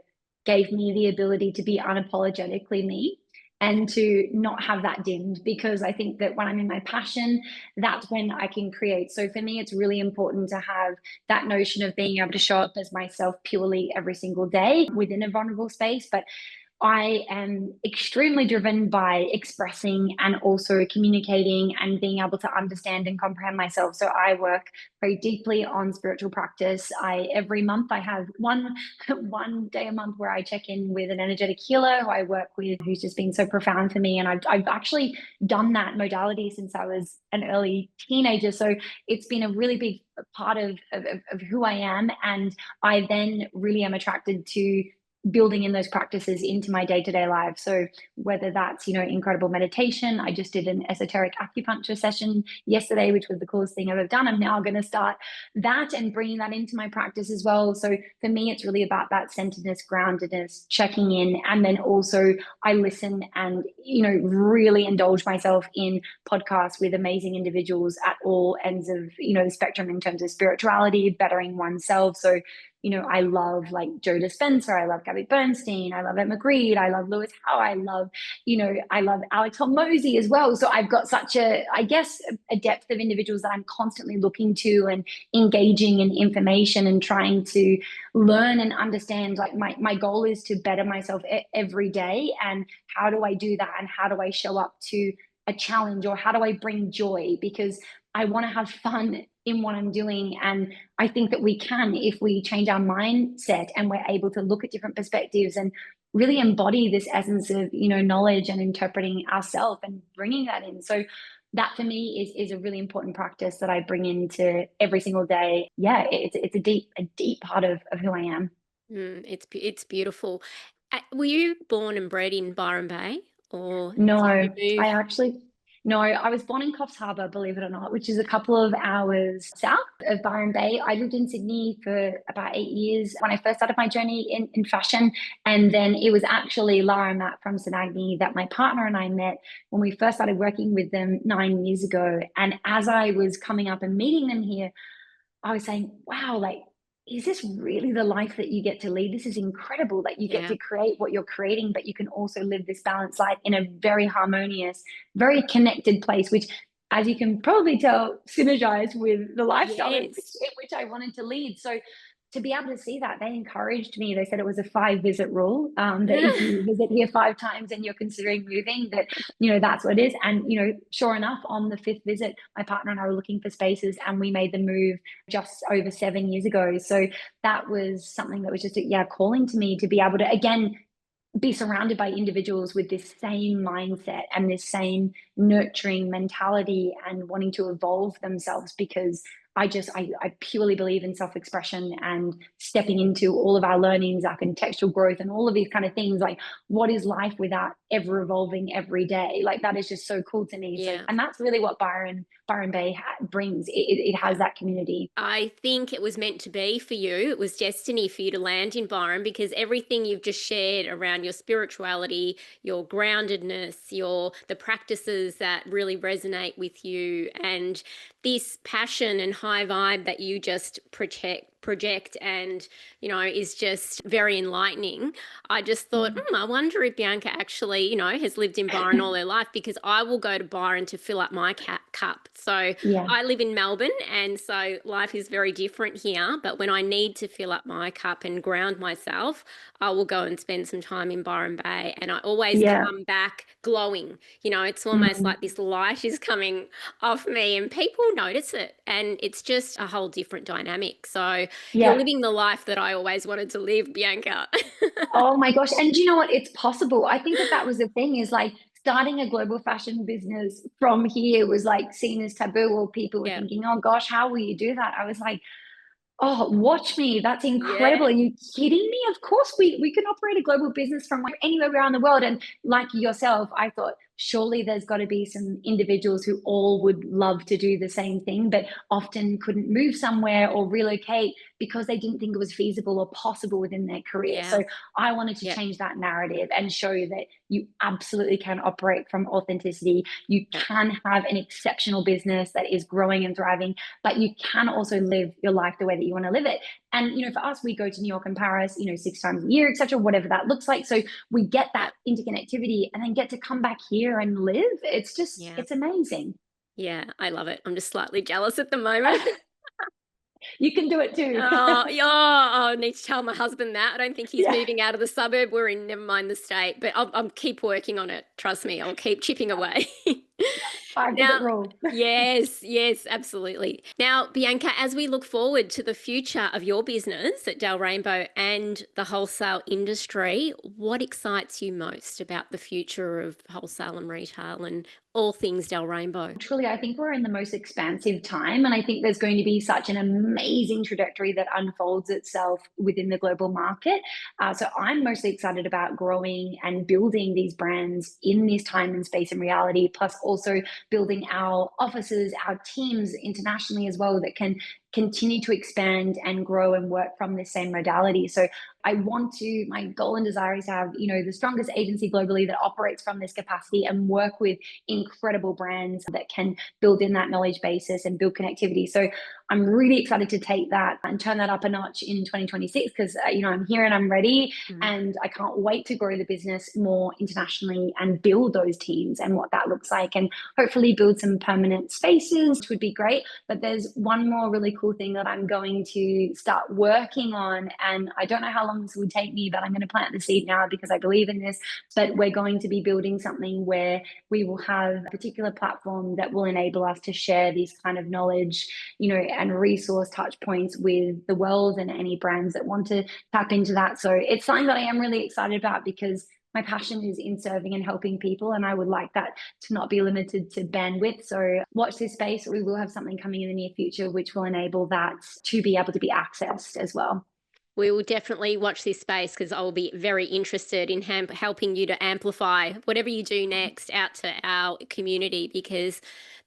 gave me the ability to be unapologetically me and to not have that dimmed, because I think that when I'm in my passion, that's when I can create. So for me, it's really important to have that notion of being able to show up as myself purely every single day within a vulnerable space. But I am extremely driven by expressing and also communicating and being able to understand and comprehend myself. So I work very deeply on spiritual practice. I every month I have one day a month where I check in with an energetic healer who I work with, who's just been so profound for me. And I've actually done that modality since I was an early teenager. So it's been a really big part of who I am. And I then really am attracted to building in those practices into my day-to-day life. So whether that's, incredible meditation, I just did an esoteric acupuncture session yesterday, which was the coolest thing I've ever done. I'm now going to start that and bringing that into my practice as well. So for me, it's really about that centeredness, groundedness, checking in. And then also I listen and, really indulge myself in podcasts with amazing individuals at all ends of, the spectrum in terms of spirituality, bettering oneself. So I love like Joe Dispenza, I love Gabby Bernstein, I love Emma Grede, I love Lewis Howe, I love Alex Hormozy as well. So I've got such a depth of individuals that I'm constantly looking to and engaging in information and trying to learn and understand. Like my goal is to better myself every day. And how do I do that? And how do I show up to a challenge, or how do I bring joy? Because I want to have fun in what I'm doing. And I think that we can, if we change our mindset and we're able to look at different perspectives and really embody this essence of, knowledge and interpreting ourselves and bringing that in. So that for me is a really important practice that I bring into every single day. Yeah, it's a deep part of who I am. It's beautiful. Were you born and bred in Byron Bay, or No, did you I move? actually, no, I was born in Coffs Harbour, believe it or not, which is a couple of hours south of Byron Bay. I lived in Sydney for about 8 years when I first started my journey in fashion. And then it was actually Lara and Matt from St. Agni that my partner and I met when we first started working with them 9 years ago. And as I was coming up and meeting them here, I was saying, wow, like, is this really the life that you get to lead? This is incredible that you get Yeah, to create what you're creating, but you can also live this balanced life in a very harmonious, very connected place, which, as you can probably tell, synergized with the lifestyle yes. in which I wanted to lead. So to be able to see that, they encouraged me. They said it was a 5 visit rule, that if you visit here 5 times and you're considering moving, that, that's what it is. And, sure enough, on the fifth visit, my partner and I were looking for spaces and we made the move just over 7 years ago. So that was something that was just, calling to me to be able to, again, be surrounded by individuals with this same mindset and this same nurturing mentality and wanting to evolve themselves, because I purely believe in self-expression and stepping into all of our learnings, our contextual growth, and all of these kind of things. Like, what is life without ever evolving every day? Like, that is just so cool to me. So, Yeah. and that's really what Byron Bay brings. It has that community. I think it was meant to be for you. It was destiny for you to land in Byron, because everything you've just shared around your spirituality, your groundedness, the practices that really resonate with you, and this passion and high vibe that you just project and is just very enlightening. I just thought, Yeah. I wonder if Bianca actually has lived in Byron all her life, because I will go to Byron to fill up my cup. So Yeah. I live in Melbourne, and so life is very different here. But when I need to fill up my cup and ground myself, I will go and spend some time in Byron Bay. And I always Yeah. come back glowing. It's almost Mm. like this light is coming off me, and people notice it. And it's just a whole different dynamic. So you're Yeah. living the life that I always wanted to live, Bianca. Oh my gosh. And do you know what? It's possible. I think that was the thing, is like starting a global fashion business from here was like seen as taboo, or people were Yeah. thinking, oh gosh, how will you do that? I was like, oh, watch me. That's incredible. Yeah. Are you kidding me? Of course, we can operate a global business from anywhere around the world. And like yourself, I thought, surely there's got to be some individuals who all would love to do the same thing, but often couldn't move somewhere or relocate because they didn't think it was feasible or possible within their career. Yeah. So I wanted to Yeah. change that narrative and show you that you absolutely can operate from authenticity. You Yeah. can have an exceptional business that is growing and thriving, but you can also live your life the way that you want to live it. And for us, we go to New York and Paris, 6 times a year, etc., whatever that looks like. So we get Yeah. that interconnectivity and then get to come back here and live. It's just, Yeah. it's amazing. Yeah. I love it. I'm just slightly jealous at the moment. You can do it too. I need to tell my husband that. I don't think he's Yeah. moving out of the suburb. We're in, never mind the state, but I'll keep working on it. Trust me, I'll keep chipping away. 5-minute Now, rule. yes, absolutely. Now, Bianca, as we look forward to the future of your business at Del Rainbow and the wholesale industry, what excites you most about the future of wholesale and retail and all things Del Rainbow? Truly, I think we're in the most expansive time, and I think there's going to be such an amazing trajectory that unfolds itself within the global market. So I'm mostly excited about growing and building these brands in this time and space and reality, plus also building our offices, our teams internationally as well that can continue to expand and grow and work from the same modality. So my goal and desire is to have, the strongest agency globally that operates from this capacity and work with incredible brands that can build in that knowledge basis and build connectivity. So I'm really excited to take that and turn that up a notch in 2026 because, I'm here and I'm ready, and I can't wait to grow the business more internationally and build those teams and what that looks like, and hopefully build some permanent spaces, which would be great. But there's one more really cool thing that I'm going to start working on, and I don't know how long this will take me, but I'm going to plant the seed now because I believe in this. But we're going to be building something where we will have a particular platform that will enable us to share this kind of knowledge, and resource touch points with the world and any brands that want to tap into that. So it's something that I am really excited about because my passion is in serving and helping people, and I would like that to not be limited to bandwidth. So watch this space. We will have something coming in the near future which will enable that to be able to be accessed as well. We will definitely watch this space because I will be very interested in helping you to amplify whatever you do next out to our community, because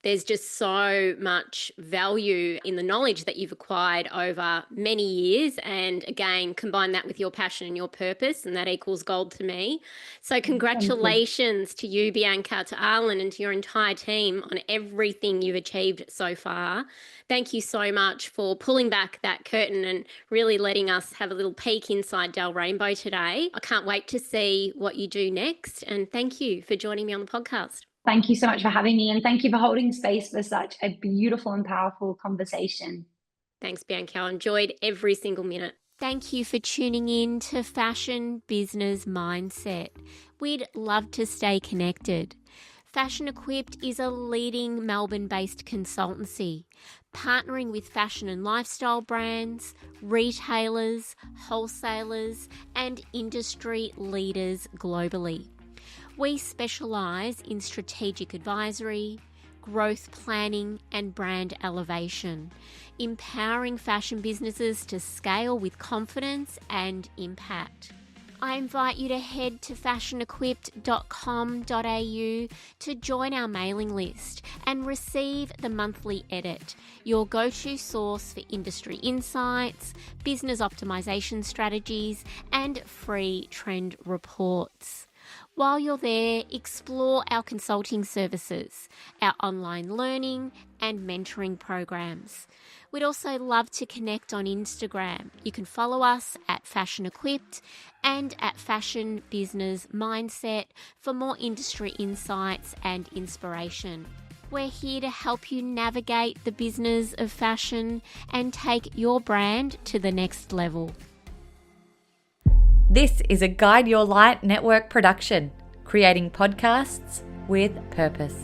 there's just so much value in the knowledge that you've acquired over many years. And again, combine that with your passion and your purpose, and that equals gold to me. So congratulations to you, Bianca, to Arlen, and to your entire team on everything you've achieved so far. Thank you so much for pulling back that curtain and really letting us have a little peek inside Del Rainbow today. I can't wait to see what you do next. And thank you for joining me on the podcast. Thank you so much for having me, and thank you for holding space for such a beautiful and powerful conversation. Thanks, Bianca. I enjoyed every single minute. Thank you for tuning in to Fashion Business Mindset. We'd love to stay connected. Fashion Equipped is a leading Melbourne-based consultancy, partnering with fashion and lifestyle brands, retailers, wholesalers, and industry leaders globally. We specialise in strategic advisory, growth planning, and brand elevation, empowering fashion businesses to scale with confidence and impact. I invite you to head to fashionequipped.com.au to join our mailing list and receive the monthly edit, your go-to source for industry insights, business optimization strategies, and free trend reports. While you're there, explore our consulting services, our online learning and mentoring programs. We'd also love to connect on Instagram. You can follow us at Fashion Equipped and at Fashion Business Mindset for more industry insights and inspiration. We're here to help you navigate the business of fashion and take your brand to the next level. This is a Guide Your Light network production, creating podcasts with purpose.